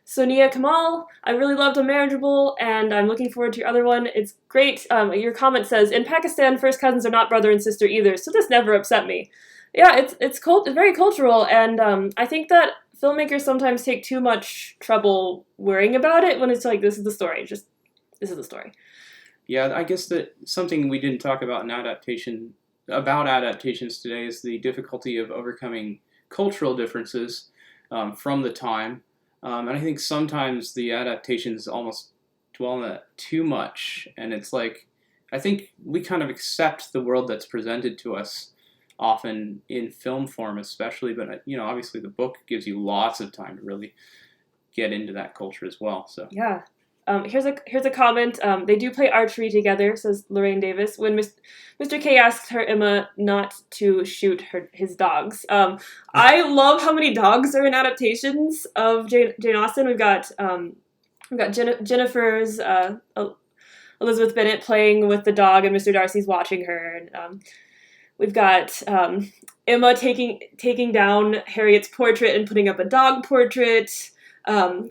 Sonia Kamal. I really loved Unmarriageable, and I'm looking forward to your other one. It's great. Your comment says, in Pakistan, first cousins are not brother and sister either, so this never upset me. Yeah, it's very cultural, and I think that filmmakers sometimes take too much trouble worrying about it when it's like, this is the story. This is the story. Yeah, I guess that something we didn't talk about about adaptations today is the difficulty of overcoming cultural differences from the time. And I think sometimes the adaptations almost dwell on that too much. And it's like, I think we kind of accept the world that's presented to us often in film form especially, but obviously the book gives you lots of time to really get into that culture as well. So Yeah. Here's a comment. They do play archery together, says Lorraine Davis. When Mr. K asked her Emma not to shoot his dogs. I love how many dogs are in adaptations of Jane Austen. We've got Jennifer's Elizabeth Bennet playing with the dog, and Mr. Darcy's watching her. And we've got Emma taking down Harriet's portrait and putting up a dog portrait.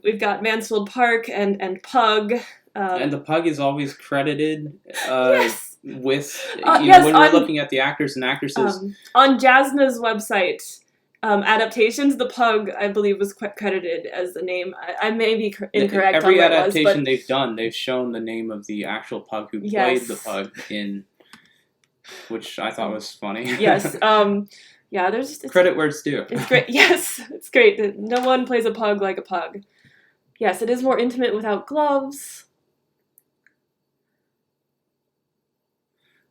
We've got Mansfield Park and Pug. And the Pug is always credited yes. with, yes, when we're looking at the actors and actresses. On Jasna's website, adaptations, the Pug, I believe, was credited as the name. I may be incorrect Every on what adaptation it was, they've done, they've shown the name of the actual Pug who yes. played the Pug in, which I thought was funny. Yes. Yeah, there's just... Credit where it's due. It's great. Yes, it's great. No one plays a pug like a pug. Yes, it is more intimate without gloves.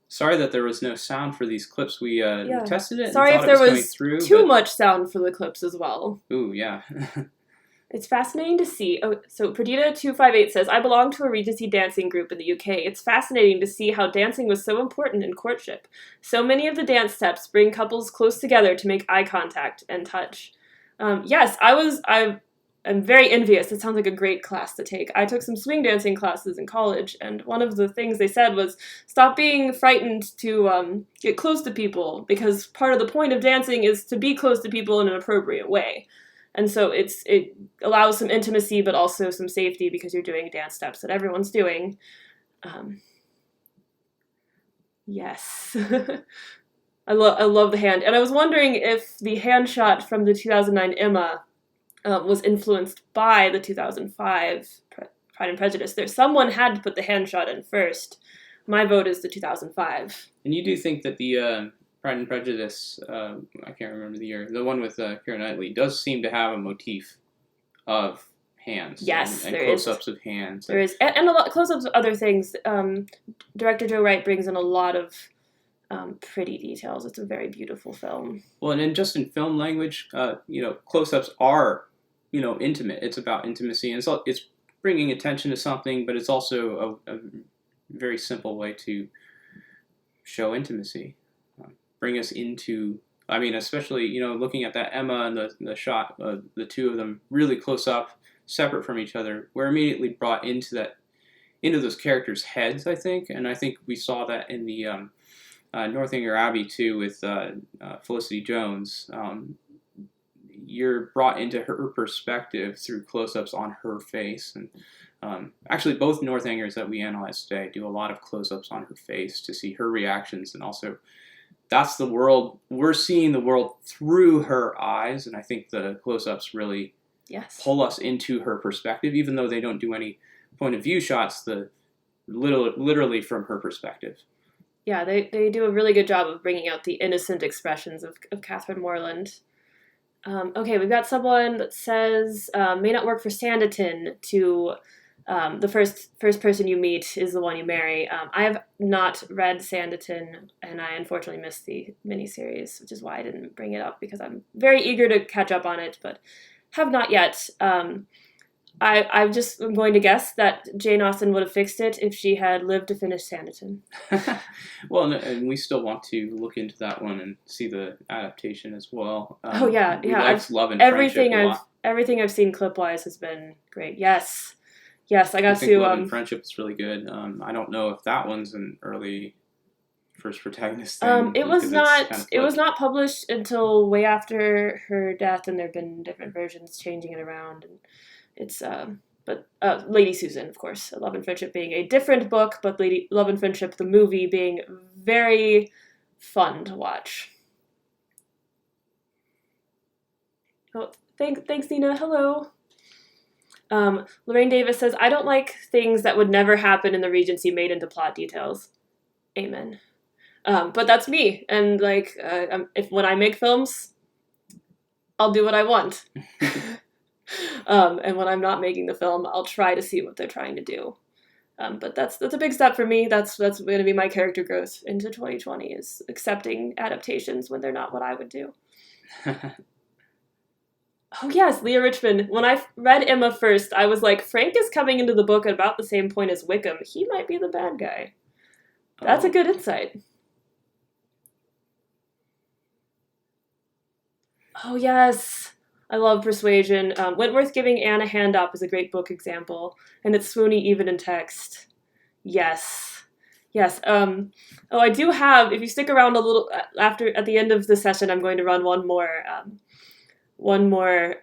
Sorry that there was no sound for these clips. We tested it. Sorry and if there was too much sound for the clips as well. Ooh, yeah. It's fascinating to see. Oh, so Perdita258 says, I belong to a Regency dancing group in the UK. It's fascinating to see how dancing was so important in courtship. So many of the dance steps bring couples close together to make eye contact and touch. Yes, I'm very envious. It sounds like a great class to take. I took some swing dancing classes in college, and one of the things they said was, stop being frightened to get close to people, because part of the point of dancing is to be close to people in an appropriate way. And so it allows some intimacy, but also some safety because you're doing dance steps that everyone's doing. Yes. I love the hand. And I was wondering if the hand shot from the 2009 Emma was influenced by the 2005 Pride and Prejudice. Someone had to put the hand shot in first. My vote is the 2005. And you do think that the Pride and Prejudice, I can't remember the year, the one with Keira Knightley, does seem to have a motif of hands. Yes, and there close-ups of hands. There is. And a lot close-ups of other things. Director Joe Wright brings in a lot of pretty details. It's a very beautiful film. Well, and then just in film language, close-ups are, intimate. It's about intimacy, and it's bringing attention to something, but it's also a very simple way to show intimacy. Bring us into, especially, looking at that Emma and the shot, the two of them really close up, separate from each other, we're immediately brought into those characters' heads, I think. And I think we saw that in the Northanger Abbey, too, with Felicity Jones. You're brought into her perspective through close-ups on her face. And actually, both Northangers that we analyzed today do a lot of close-ups on her face to see her reactions, and also that's the world. We're seeing the world through her eyes, and I think the close-ups really pull us into her perspective, even though they don't do any point-of-view shots, literally from her perspective. Yeah, they do a really good job of bringing out the innocent expressions of Catherine Morland. Okay, we've got someone that says, may not work for Sanditon to... the first person you meet is the one you marry. I have not read Sanditon, and I unfortunately missed the miniseries, which is why I didn't bring it up, because I'm very eager to catch up on it, but have not yet. I'm going to guess that Jane Austen would have fixed it if she had lived to finish Sanditon. Well, and we still want to look into that one and see the adaptation as well. Oh yeah, we liked Love and Friendship a lot. Everything I've seen clip-wise has been great. Yes, I got to. Love and Friendship is really good. I don't know if that one's an early first protagonist thing. It was not. It was not published until way after her death, and there've been different versions changing it around. And it's but Lady Susan, of course, Love and Friendship being a different book, but Love and Friendship, the movie, being very fun to watch. Oh, thanks, Nina. Hello. Lorraine Davis says, I don't like things that would never happen in the Regency made into plot details. Amen. But that's me. And like, if when I make films, I'll do what I want. And when I'm not making the film, I'll try to see what they're trying to do. But that's a big step for me. That's going to be my character growth into 2020 is accepting adaptations when they're not what I would do. Oh yes, Leah Richmond. When I read Emma first, I was like, Frank is coming into the book at about the same point as Wickham. He might be the bad guy. That's a good insight. Oh yes, I love Persuasion. Wentworth giving Anne a hand up is a great book example, and it's swoony even in text. Yes. I do have. If you stick around a little at the end of the session, I'm going to run one more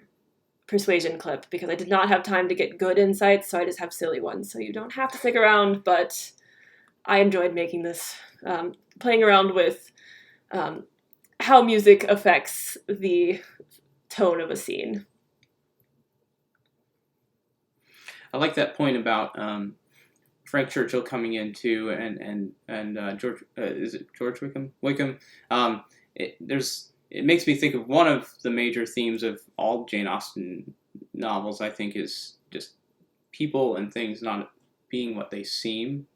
Persuasion clip because I did not have time to get good insights, so I just have silly ones. So you don't have to stick around, but I enjoyed making this, playing around with how music affects the tone of a scene. I like that point about Frank Churchill coming in too, and George is it George Wickham? It makes me think of one of the major themes of all Jane Austen novels. I think is just people and things not being what they seem,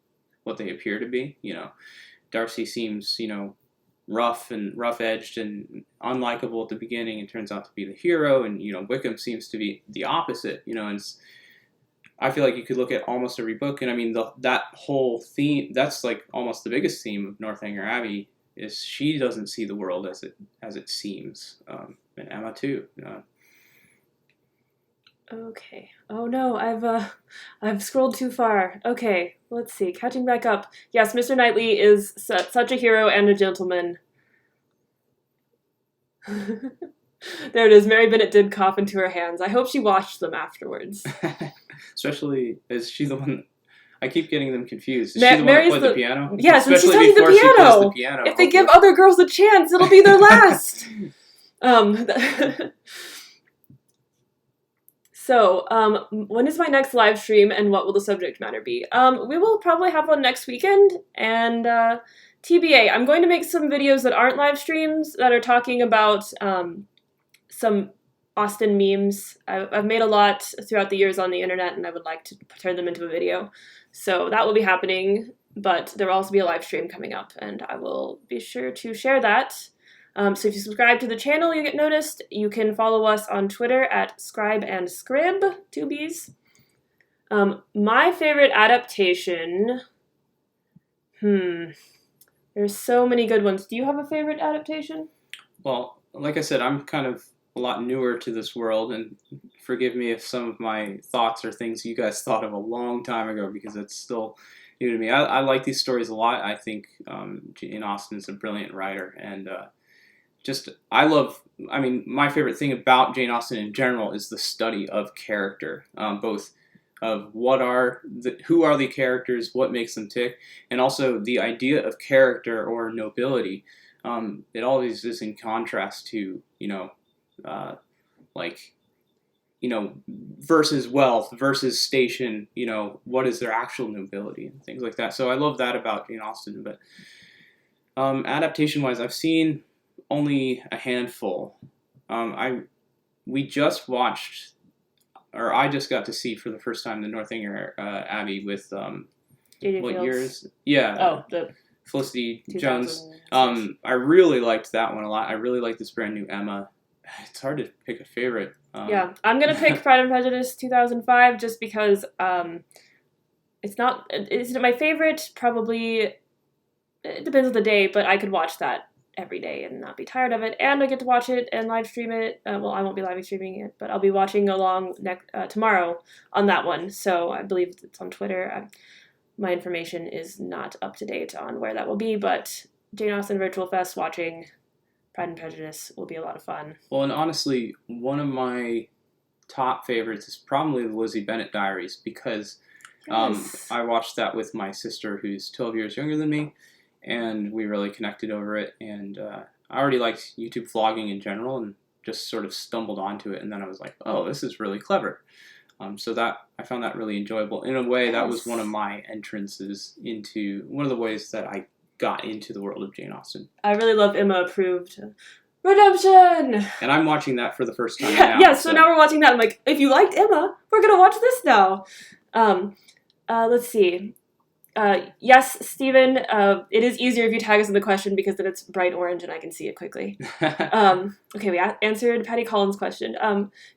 what they appear to be. Darcy seems rough-edged and unlikable at the beginning and turns out to be the hero, and Wickham seems to be the opposite. And I feel like you could look at almost every book, and I mean that whole theme. That's like almost the biggest theme of Northanger Abbey is she doesn't see the world as it seems, and Emma too. Okay. Oh no, I've scrolled too far. Okay, let's see. Catching back up. Yes, Mr. Knightley is such a hero and a gentleman. There it is. Mary Bennet did cough into her hands. I hope she washed them afterwards. Especially, is she the one? I keep getting them confused. Is she the one Mary's that played the piano? Yes, and she's Especially playing the before she plays piano. the piano. If they give other girls a chance, it'll be their last. So, when is my next live stream and what will the subject matter be? We will probably have one next weekend, and TBA, I'm going to make some videos that aren't live streams that are talking about some Austen memes. I've made a lot throughout the years on the internet, and I would like to turn them into a video. So that will be happening, but there will also be a live stream coming up, and I will be sure to share that. So if you subscribe to the channel, you get noticed. You can follow us on Twitter at Scribe&Scribble, 2 B's. My favorite adaptation... There's so many good ones. Do you have a favorite adaptation? Well, like I said, I'm kind of a lot newer to this world, and forgive me if some of my thoughts are things you guys thought of a long time ago, because it's still new to me. I like these stories a lot. I think Jane Austen is a brilliant writer, and my favorite thing about Jane Austen in general is the study of character, both of who are the characters, what makes them tick, and also the idea of character or nobility. It always is in contrast to, versus wealth, versus station, what is their actual nobility and things like that. So I love that about Jane Austen. But adaptation-wise, I've seen only a handful. I just got to see for the first time the Northanger Abbey with J.D. what Fields. years? Yeah. Oh, the Felicity Jones. I really liked that one a lot. I really like this brand new Emma. It's hard to pick a favorite. Yeah, I'm gonna pick Pride and Prejudice 2005 just because it's my favorite. Probably it depends on the day, but I could watch that every day and not be tired of it, and I get to watch it and live stream it. Well, I won't be live streaming it, but I'll be watching along tomorrow on that one. So I believe it's on Twitter. My information is not up to date on where that will be, but Jane Austen Virtual Fest watching Pride and Prejudice will be a lot of fun. Well, and honestly, one of my top favorites is probably the Lizzie Bennet Diaries, because I watched that with my sister, who's 12 years younger than me, and we really connected over it. And I already liked YouTube vlogging in general, and just sort of stumbled onto it, and then I was like, oh, this is really clever. So that I found that really enjoyable. In a way, that was Yes. one of my entrances into one of the ways that I got into the world of Jane Austen. I really love Emma approved. Redemption! And I'm watching that for the first time Yeah, now. so now we're watching that. I'm like, if you liked Emma, we're gonna watch this now. Let's see. Yes, Stephen, it is easier if you tag us in the question because then it's bright orange and I can see it quickly. Okay, we answered Patty Collins' question.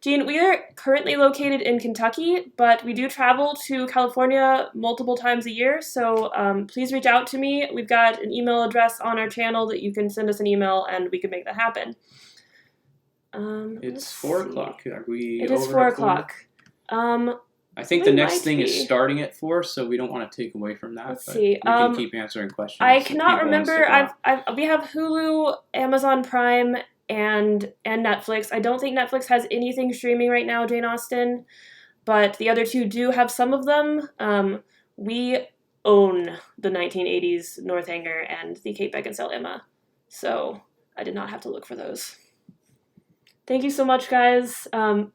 Jean, we are currently located in Kentucky, but we do travel to California multiple times a year, so please reach out to me. We've got an email address on our channel that you can send us an email and we can make that happen. It's 4 o'clock. Are we It is over 4 at 4? o'clock. I think We the next might thing be. is starting at 4, so we don't want to take away from that. Let's but see, We can keep answering questions. I if cannot people want to remember. stick around. We have Hulu, Amazon Prime, and Netflix. I don't think Netflix has anything streaming right now, Jane Austen, but the other two do have some of them. We own the 1980s Northanger and the Kate Beckinsale Emma, so I did not have to look for those. Thank you so much, guys.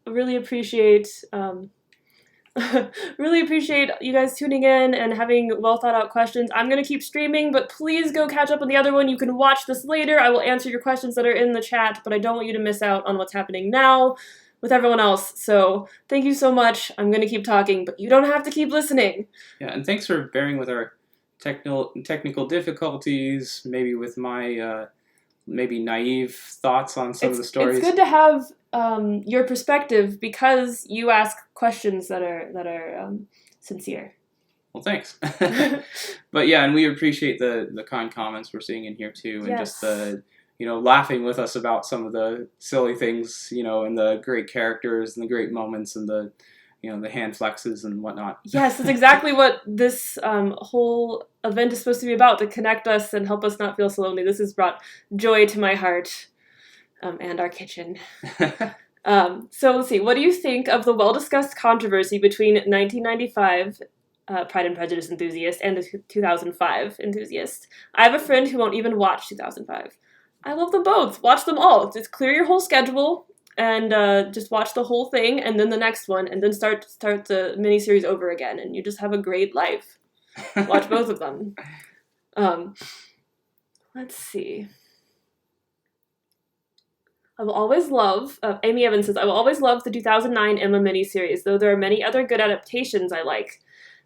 Really appreciate really appreciate you guys tuning in and having well thought out questions. I'm going to keep streaming, but please go catch up on the other one. You can watch this later. I will answer your questions that are in the chat, but I don't want you to miss out on what's happening now with everyone else. So thank you so much. I'm going to keep talking, but you don't have to keep listening. Yeah, and thanks for bearing with our technical difficulties, maybe with my maybe naive thoughts on some of the stories. It's good to have your perspective because you ask questions that are sincere. Well, thanks. But yeah, and we appreciate the kind comments we're seeing in here too, and Yes. just the laughing with us about some of the silly things, and the great characters and the great moments and the the hand flexes and whatnot. Yes, that's exactly what this whole event is supposed to be about, to connect us and help us not feel so lonely. This has brought joy to my heart and our kitchen. So let's see, what do you think of the well-discussed controversy between 1995 Pride and Prejudice enthusiast and the 2005 enthusiast? I have a friend who won't even watch 2005. I love them both. Watch them all. Just clear your whole schedule and just watch the whole thing and then the next one and then start the miniseries over again and you just have a great life. Watch both of them. Let's see. I will always love, Amy Evans says, I will always love the 2009 Emma miniseries, though there are many other good adaptations I like.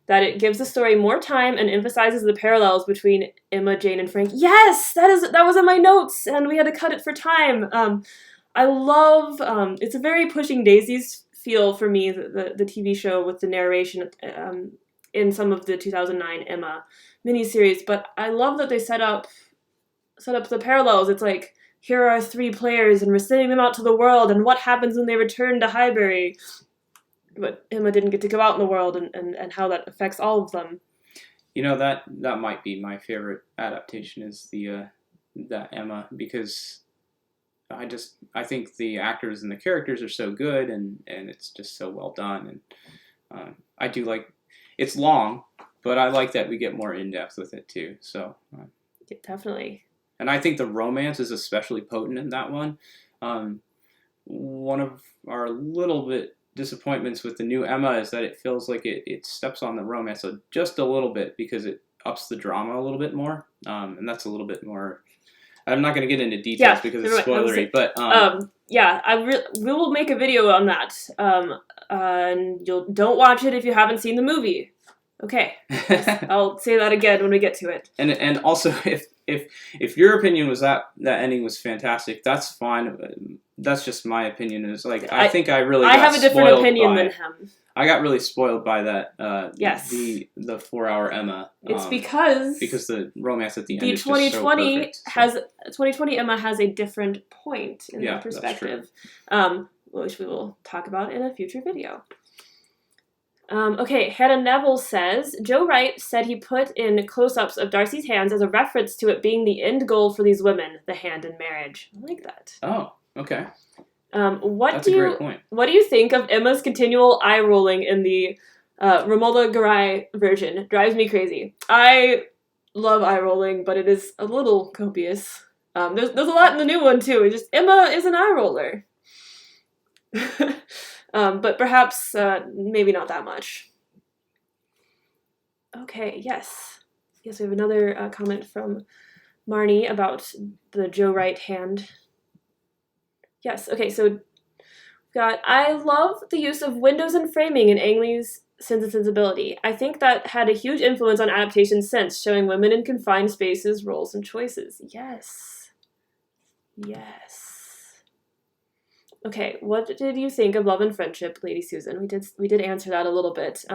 That it gives the story more time and emphasizes the parallels between Emma, Jane, and Frank. Yes! That was in my notes, and we had to cut it for time. I love, it's a very Pushing Daisies feel for me, the TV show with the narration in some of the 2009 Emma miniseries, but I love that they set up the parallels. It's like, here are 3 players, and we're sending them out to the world, and what happens when they return to Highbury? But Emma didn't get to go out in the world, and how that affects all of them. That might be my favorite adaptation is that Emma, because I think the actors and the characters are so good, and it's just so well done, and I do like, it's long, but I like that we get more in depth with it too. So Yeah, definitely. And I think the romance is especially potent in that one. One of our little bit disappointments with the new Emma is that it feels like it steps on the romance just a little bit because it ups the drama a little bit more. And that's a little bit more... I'm not going to get into details because it's spoilery, but... we will make a video on that. And don't watch it if you haven't seen the movie. Okay. I'll say that again when we get to it. And also, if your opinion was that ending was fantastic, that's fine. That's just my opinion. It's like I think I have a different opinion than him. I got really spoiled by that. Yes. The 4-hour Emma. It's because the romance at the end. The is 2020 just so perfect, 2020 Emma has a different point in the perspective, which we will talk about in a future video. Okay, Hannah Neville says, Joe Wright said he put in close-ups of Darcy's hands as a reference to it being the end goal for these women, the hand in marriage. I like that. Oh, okay. That's a great point. What do you think of Emma's continual eye-rolling in the Romola Garai version? Drives me crazy. I love eye-rolling, but it is a little copious. There's a lot in the new one, too. It's just, Emma is an eye-roller. But perhaps maybe not that much. Okay, yes. Yes, we have another comment from Marnie about the Joe Wright hand. Yes, okay, so I love the use of windows and framing in Ang Lee's Sense and Sensibility. I think that had a huge influence on adaptation's sense, showing women in confined spaces, roles, and choices. Yes. Yes. Okay, what did you think of Love and Friendship, Lady Susan? We did answer that a little bit.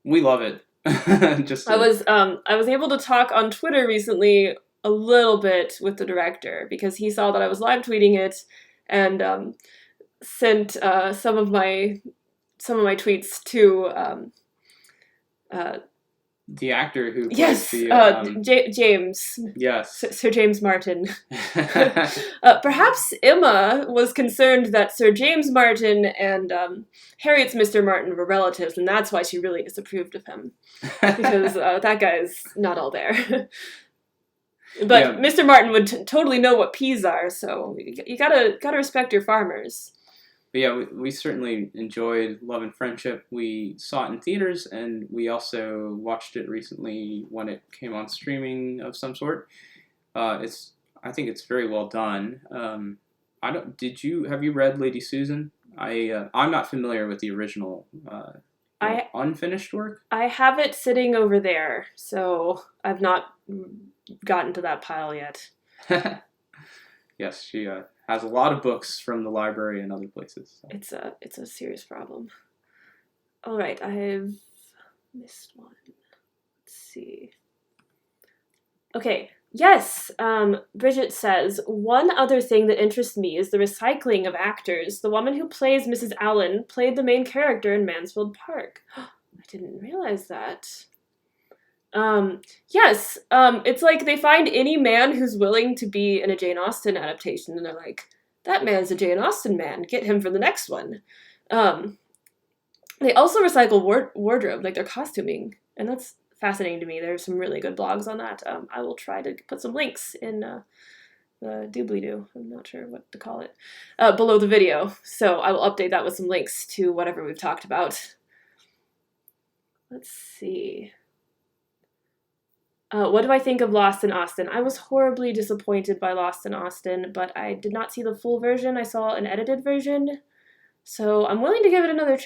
We love it. I was able to talk on Twitter recently a little bit with the director because he saw that I was live tweeting it and sent some of my tweets to the actor who plays yes, James. Yes. Sir James Martin. Perhaps Emma was concerned that Sir James Martin and Harriet's Mr. Martin were relatives, and that's why she really disapproved of him. Because that guy's not all there. But yeah. Mr. Martin would totally know what peas are, so you gotta respect your farmers. But yeah, we certainly enjoyed Love and Friendship. We saw it in theaters, and we also watched it recently when it came on streaming of some sort. I think it's very well done. Have you read Lady Susan? I'm not familiar with the original unfinished work. I have it sitting over there, so I've not gotten to that pile yet. Yes, she has a lot of books from the library and other places. So. It's a serious problem. All right, I've missed one. Let's see. Okay, yes. Bridget says, one other thing that interests me is the recycling of actors. The woman who plays Mrs. Allen played the main character in Mansfield Park. I didn't realize that. Yes, it's like they find any man who's willing to be in a Jane Austen adaptation, and they're like, that man's a Jane Austen man, get him for the next one. They also recycle wardrobe, like their costuming, and that's fascinating to me. There's some really good blogs on that. I will try to put some links in the doobly-doo, I'm not sure what to call it, below the video, so I will update that with some links to whatever we've talked about. Let's see. What do I think of Lost in Austen? I was horribly disappointed by Lost in Austen, but I did not see the full version. I saw an edited version, so I'm willing to give it another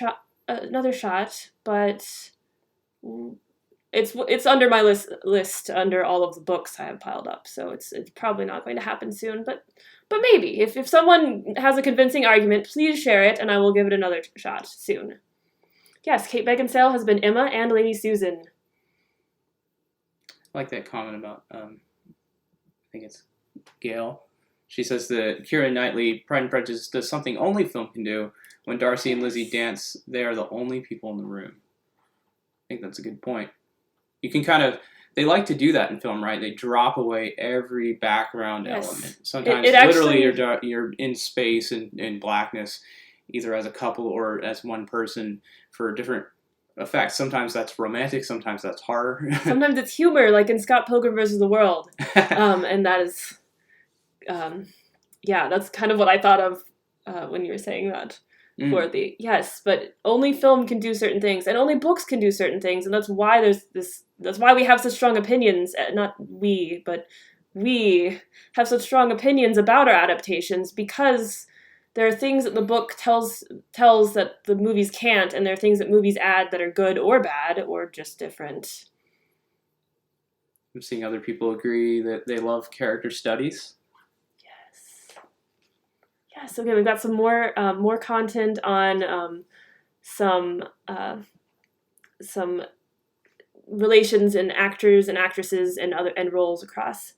shot. But it's under my list under all of the books I have piled up, so it's probably not going to happen soon. But maybe if someone has a convincing argument, please share it, and I will give it another shot soon. Yes, Kate Beckinsale has been Emma and Lady Susan. I like that comment about, I think it's Gail. She says that Keira Knightley, Pride and Prejudice, does something only film can do. When Darcy and Lizzie dance, they are the only people in the room. I think that's a good point. You can they like to do that in film, right? They drop away every background element. Sometimes literally you're in space and in blackness, either as a couple or as one person for different effects. Sometimes that's romantic, sometimes that's horror. Sometimes it's humor, like in Scott Pilgrim vs. the World. And that is, that's kind of what I thought of when you were saying that. Yes, but only film can do certain things, and only books can do certain things, and that's why that's why we have such strong opinions, not we, but we have such strong opinions about our adaptations, because there are things that the book tells that the movies can't, and there are things that movies add that are good or bad or just different. I'm seeing other people agree that they love character studies. Yes, okay, we've got some more content on some relations in actors and actresses and roles across.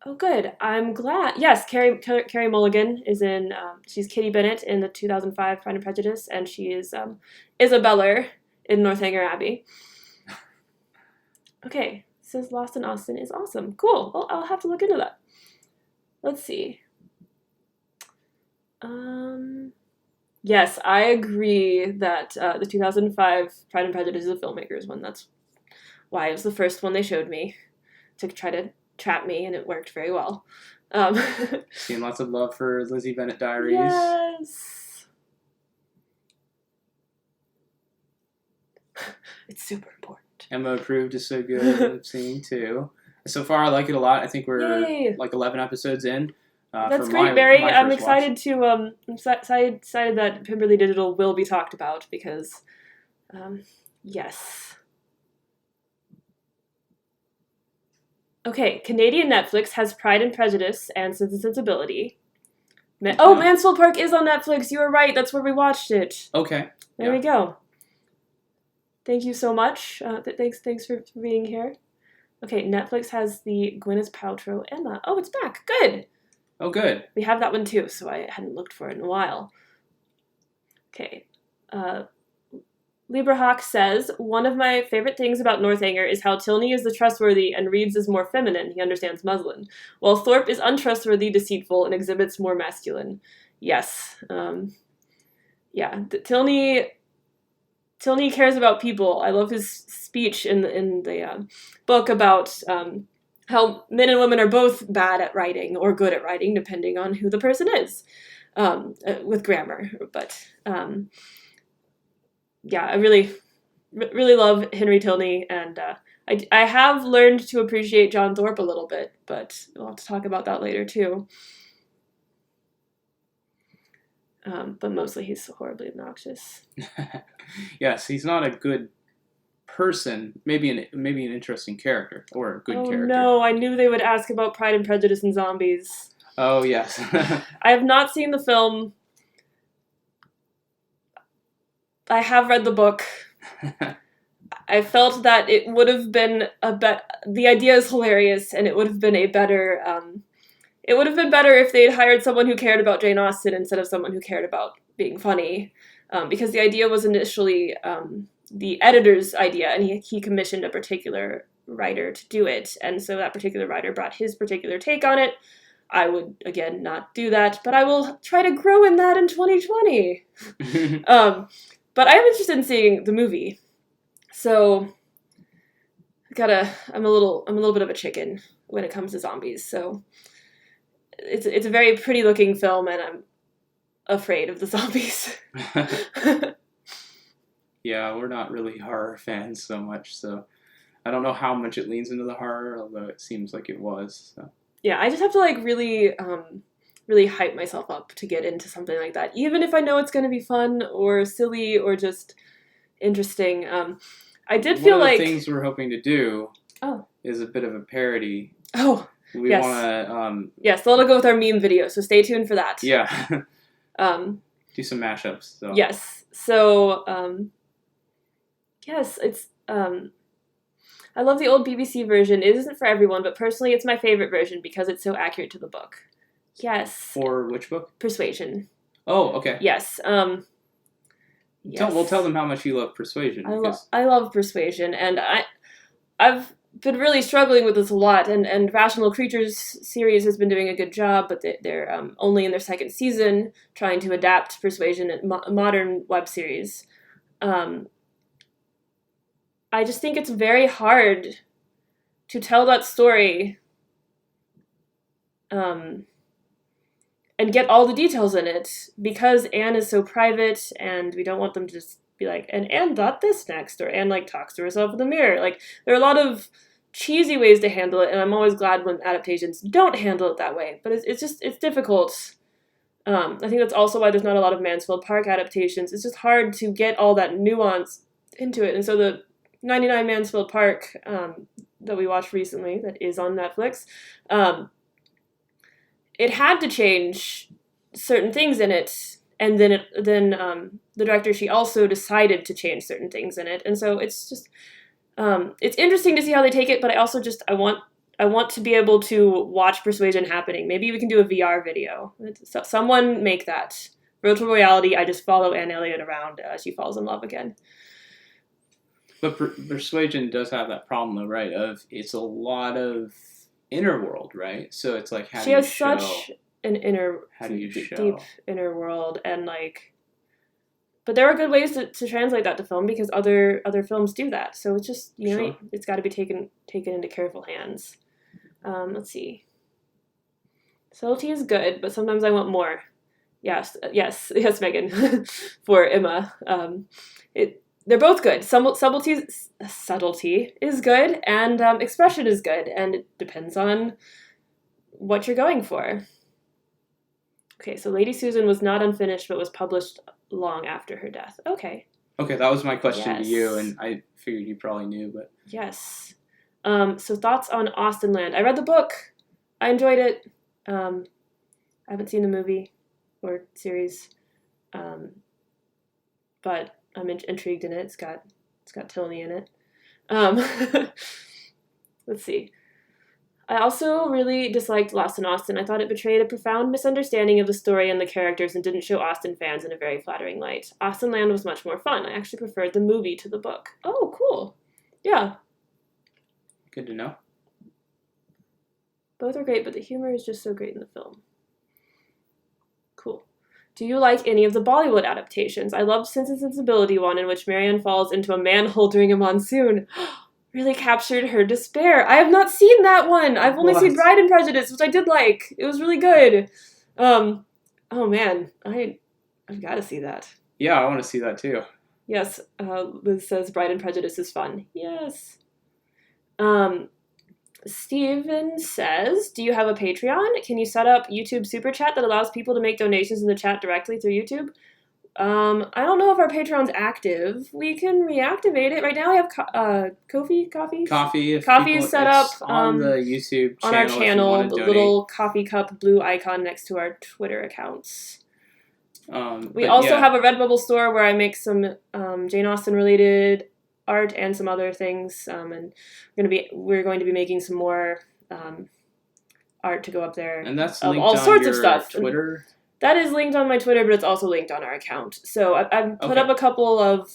Oh, good. I'm glad. Yes, Carey Mulligan is in. She's Kitty Bennet in the 2005 Pride and Prejudice, and she is Isabella in Northanger Abbey. Okay, says Lost in Austen is awesome. Cool. Well, I'll have to look into that. Let's see. Yes, I agree that the 2005 Pride and Prejudice is a filmmaker's one. That's why it was the first one they showed me to try to trap me, and it worked very well. Seeing lots of love for Lizzie Bennet Diaries. Yes. It's super important. Emma approved is so good. I'm seeing too. So far, I like it a lot. I think we're Yay. like 11 episodes in. That's for great, Barry. my I'm first excited watch. to excited that Pimberley Digital will be talked about because, yes. Okay, Canadian Netflix has Pride and Prejudice and Sense and Sensibility. Mansfield Park is on Netflix. You were right. That's where we watched it. Okay. There we go. Thank you so much. Thanks for being here. Okay, Netflix has the Gwyneth Paltrow Emma. Oh, it's back. Good. Oh, good. We have that one too, so I hadn't looked for it in a while. Okay. Librahawk says, one of my favorite things about Northanger is how Tilney is the trustworthy and Reeds is more feminine. He understands muslin. While Thorpe is untrustworthy, deceitful, and exhibits more masculine. Yes. Yeah. Tilney cares about people. I love his speech in the book about how men and women are both bad at writing or good at writing, depending on who the person is, with grammar. But yeah, I really love Henry Tilney, and I have learned to appreciate John Thorpe a little bit, but we'll have to talk about that later too. But mostly he's horribly obnoxious. Yes, he's not a good person. Maybe an interesting character or a good character. No, I knew they would ask about Pride and Prejudice and zombies. Oh yes. I have not seen the film. I have read the book. I felt that it would have been the idea is hilarious, and it would have been a better. It would have been better if they had hired someone who cared about Jane Austen instead of someone who cared about being funny, because the idea was initially the editor's idea, and he commissioned a particular writer to do it, and so that particular writer brought his particular take on it. I would, again, not do that, but I will try to grow in that in 2020. But I am interested in seeing the movie, so I'm a little bit of a chicken when it comes to zombies. So it's a very pretty looking film, and I'm afraid of the zombies. Yeah, we're not really horror fans so much, so I don't know how much it leans into the horror, although it seems like it was. So. Yeah, I just have to really hype myself up to get into something like that, even if I know it's going to be fun or silly or just interesting. I did feel like... One of the things we're hoping to do is a bit of a parody. Oh, we yes. want to... Yes, that'll go with our meme video, so stay tuned for that. Yeah. Do some mashups. So. Yes. So, yes, it's... I love the old BBC version. It isn't for everyone, but personally it's my favorite version because it's so accurate to the book. Yes. For which book? Persuasion. Oh, okay. Yes. Yes. We'll tell them how much you love Persuasion. I love Persuasion, and I've been really struggling with this a lot, and Rational Creatures series has been doing a good job, but they're only in their second season trying to adapt Persuasion, a modern web series. I just think it's very hard to tell that story and get all the details in it, because Anne is so private, and we don't want them to just be like, and Anne thought this next, or Anne talks to herself in the mirror. There are a lot of cheesy ways to handle it, and I'm always glad when adaptations don't handle it that way, but it's difficult. I think that's also why there's not a lot of Mansfield Park adaptations. It's just hard to get all that nuance into it, and so the 99 Mansfield Park that we watched recently, that is on Netflix, it had to change certain things in it, and then the director, she also decided to change certain things in it, and so it's just it's interesting to see how they take it. But I also I want to be able to watch Persuasion happening. Maybe we can do a VR video. Someone make that virtual reality. I just follow Anne Elliot around as she falls in love again. But Persuasion does have that problem, though, right? It's a lot of inner world, right? So it's like, how do you show? She has such an deep inner world, and but there are good ways to translate that to film, because other films do that. So it's just Sure. It's got to be taken into careful hands. Let's see. Subtlety is good, but sometimes I want more. Yes, Megan, for Emma. they're both good. Subtlety is good, and expression is good, and it depends on what you're going for. Okay, so Lady Susan was not unfinished, but was published long after her death. Okay. Okay, that was my question Yes. to you, and I figured you probably knew, but... Yes. So thoughts on Austenland. I read the book. I enjoyed it. I haven't seen the movie or series, but I'm intrigued in it. It's got Tilney in it. Let's see. I also really disliked Lost in Austen. I thought it betrayed a profound misunderstanding of the story and the characters and didn't show Austen fans in a very flattering light. Austenland was much more fun. I actually preferred the movie to the book. Oh, cool. Yeah. Good to know. Both are great, but the humor is just so great in the film. Cool. Do you like any of the Bollywood adaptations? I loved Sense and Sensibility one, in which Marianne falls into a manhole during a monsoon. Really captured her despair. I have not seen that one. I've only seen Pride and Prejudice, which I did like. It was really good. Oh man, I've got to see that. Yeah, I want to see that too. Yes, Liz says Pride and Prejudice is fun. Yes. Steven says, do you have a Patreon? Can you set up YouTube Super Chat that allows people to make donations in the chat directly through YouTube? I don't know if our Patreon's active. We can reactivate it. Right now we have Coffee is set up on the YouTube channel. On our channel, the donate. little coffee cup blue icon next to our Twitter accounts. We also have a Redbubble store where I make some Jane Austen related art and some other things. And we're going to be making some more art to go up there. And that's linked all on sorts your of stuff. Twitter. That is linked on my Twitter, but it's also linked on our account. So I've put up a couple of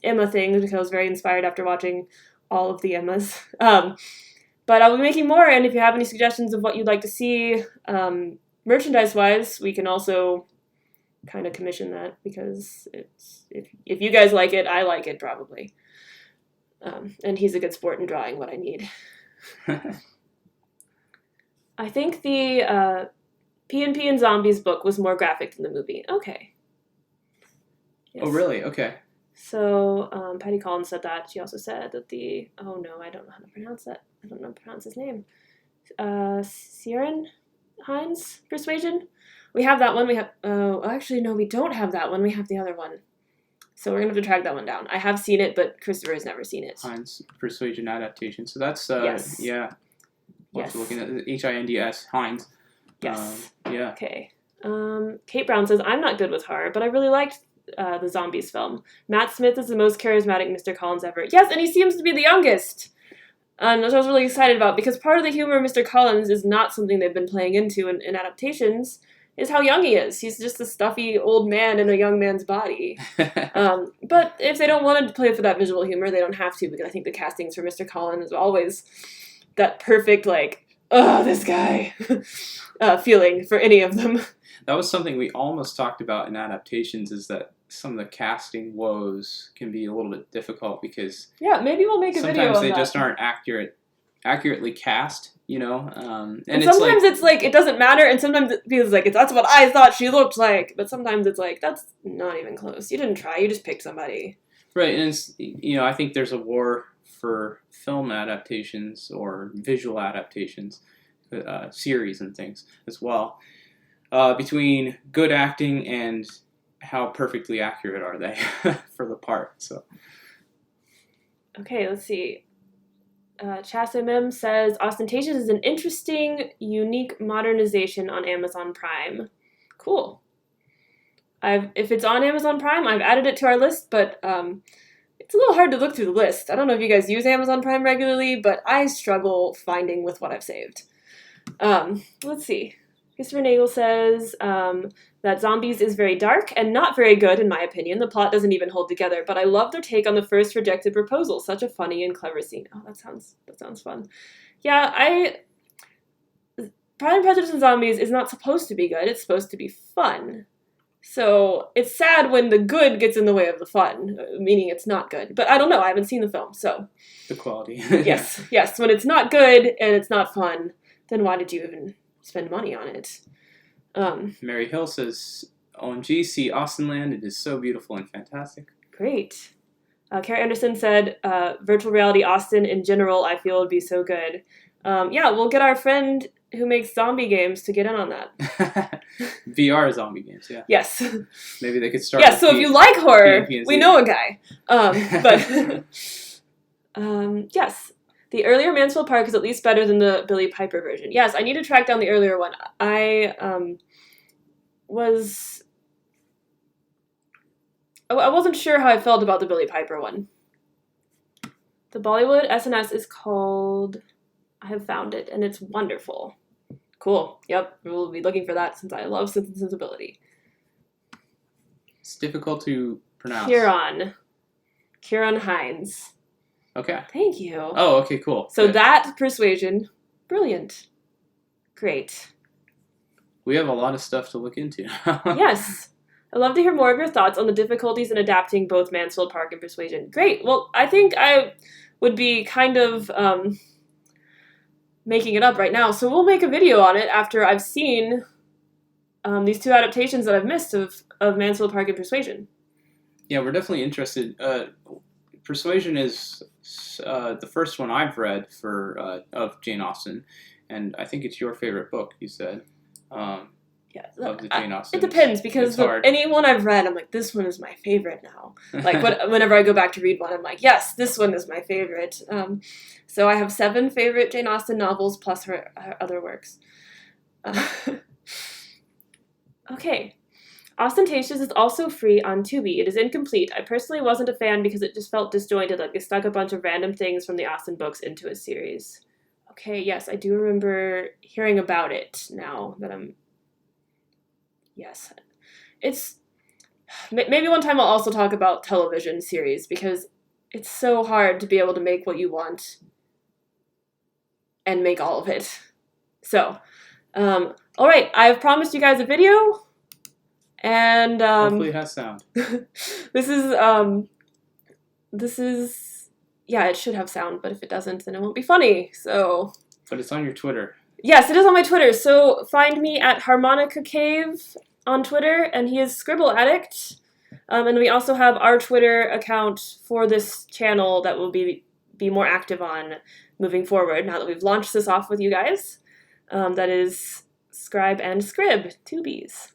Emma things because I was very inspired after watching all of the Emmas. But I'll be making more, and if you have any suggestions of what you'd like to see merchandise-wise, we can also kind of commission that, because it's if you guys like it, I like it probably. And he's a good sport in drawing what I need. I think the P&P and Zombies book was more graphic than the movie. Okay. Yes. Oh, really? Okay. So, Patty Collins said that. She also said that oh no, I don't know how to pronounce that. I don't know how to pronounce his name. Ciaran Hinds Persuasion? We have that one. We have, actually, no, we don't have that one. We have the other one. So we're going to have to track that one down. I have seen it, but Christopher has never seen it. Hinds Persuasion adaptation. So that's, yes. Yeah. Yes. Looking at Hinds. Hinds. Yes. Yeah. Okay. Kate Brown says, I'm not good with horror, but I really liked the Zombies film. Matt Smith is the most charismatic Mr. Collins ever. Yes, and he seems to be the youngest. Which I was really excited about, because part of the humor of Mr. Collins is not something they've been playing into in adaptations, is how young he is. He's just a stuffy old man in a young man's body. But if they don't want to play for that visual humor, they don't have to, because I think the castings for Mr. Collins is always that perfect, like, oh, this guy feeling for any of them. That was something we almost talked about in adaptations, is that some of the casting woes can be a little bit difficult, because yeah, maybe we'll make a video on that. Sometimes they just aren't accurately cast, you know? And sometimes it's like, it doesn't matter, and sometimes it feels like, that's what I thought she looked like, but sometimes it's like, that's not even close. You didn't try, you just picked somebody. Right, and it's, I think there's a war for film adaptations or visual adaptations, series and things as well, between good acting and how perfectly accurate are they for the part. So, okay, let's see. Chassimim says, Ostentatious is an interesting, unique modernization on Amazon Prime. Cool. If it's on Amazon Prime, I've added it to our list, but it's a little hard to look through the list. I don't know if you guys use Amazon Prime regularly, but I struggle finding with what I've saved. Let's see. Christopher Nagel says that Zombies is very dark and not very good, in my opinion. The plot doesn't even hold together, but I love their take on the first rejected proposal. Such a funny and clever scene. Oh, that sounds fun. Yeah, Pride and Prejudice and Zombies is not supposed to be good. It's supposed to be fun. So it's sad when the good gets in the way of the fun, meaning it's not good. But I don't know. I haven't seen the film, so. The quality. Yes. When it's not good and it's not fun, then why did you even spend money on it? Mary Hill says, OMG, see Austenland. It is so beautiful and fantastic. Great. Carrie Anderson said, virtual reality Austen in general, I feel would be so good. Yeah, we'll get our friend who makes zombie games to get in on that. VR zombie games, yeah. Yes. Maybe they could start. Yeah, so if you like horror, PNZ. we know a guy. But yes, the earlier Mansfield Park is at least better than the Billy Piper version. Yes, I need to track down the earlier one. I wasn't sure how I felt about the Billy Piper one. The Bollywood SNS is called... I have found it, and it's wonderful. Cool. Yep, we'll be looking for that since I love Sense and Sensibility. It's difficult to pronounce. Kieran Hines. Okay. Thank you. Oh, okay, cool. So Good. that persuasion, brilliant. Great. We have a lot of stuff to look into. Yes. I'd love to hear more of your thoughts on the difficulties in adapting both Mansfield Park and Persuasion. Great. Well, I think I would be kind of making it up right now, so we'll make a video on it after I've seen these two adaptations that I've missed of Mansfield Park and Persuasion. Yeah, we're definitely interested. Persuasion is the first one I've read of Jane Austen, and I think it's your favorite book, you said. Yeah, of the Jane Austen. It depends, because any one I've read, I'm like, this one is my favorite now. Like, whenever I go back to read one, I'm like, yes, this one is my favorite. So I have 7 favorite Jane Austen novels, plus her other works. Okay. Ostentatious is also free on Tubi. It is incomplete. I personally wasn't a fan because it just felt disjointed, like they stuck a bunch of random things from the Austen books into a series. Okay, yes, I do remember hearing about it now that I'm... Yes. It's... Maybe one time I'll also talk about television series, because it's so hard to be able to make what you want and make all of it. So, alright, I've promised you guys a video, and hopefully it has sound. This is yeah, it should have sound, but if it doesn't, then it won't be funny. So, but it's on your Twitter. Yes, it is on my Twitter. So find me at Harmonica Cave on Twitter, and he is Scribble Addict. And we also have our Twitter account for this channel that will be more active on moving forward now that we've launched this off with you guys. That is Scribe&Scribble, 2 B's.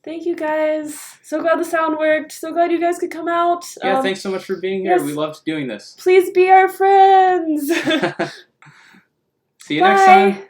Thank you guys. So glad the sound worked. So glad you guys could come out. Yeah, thanks so much for being here. Yes. We loved doing this. Please be our friends. See you next time.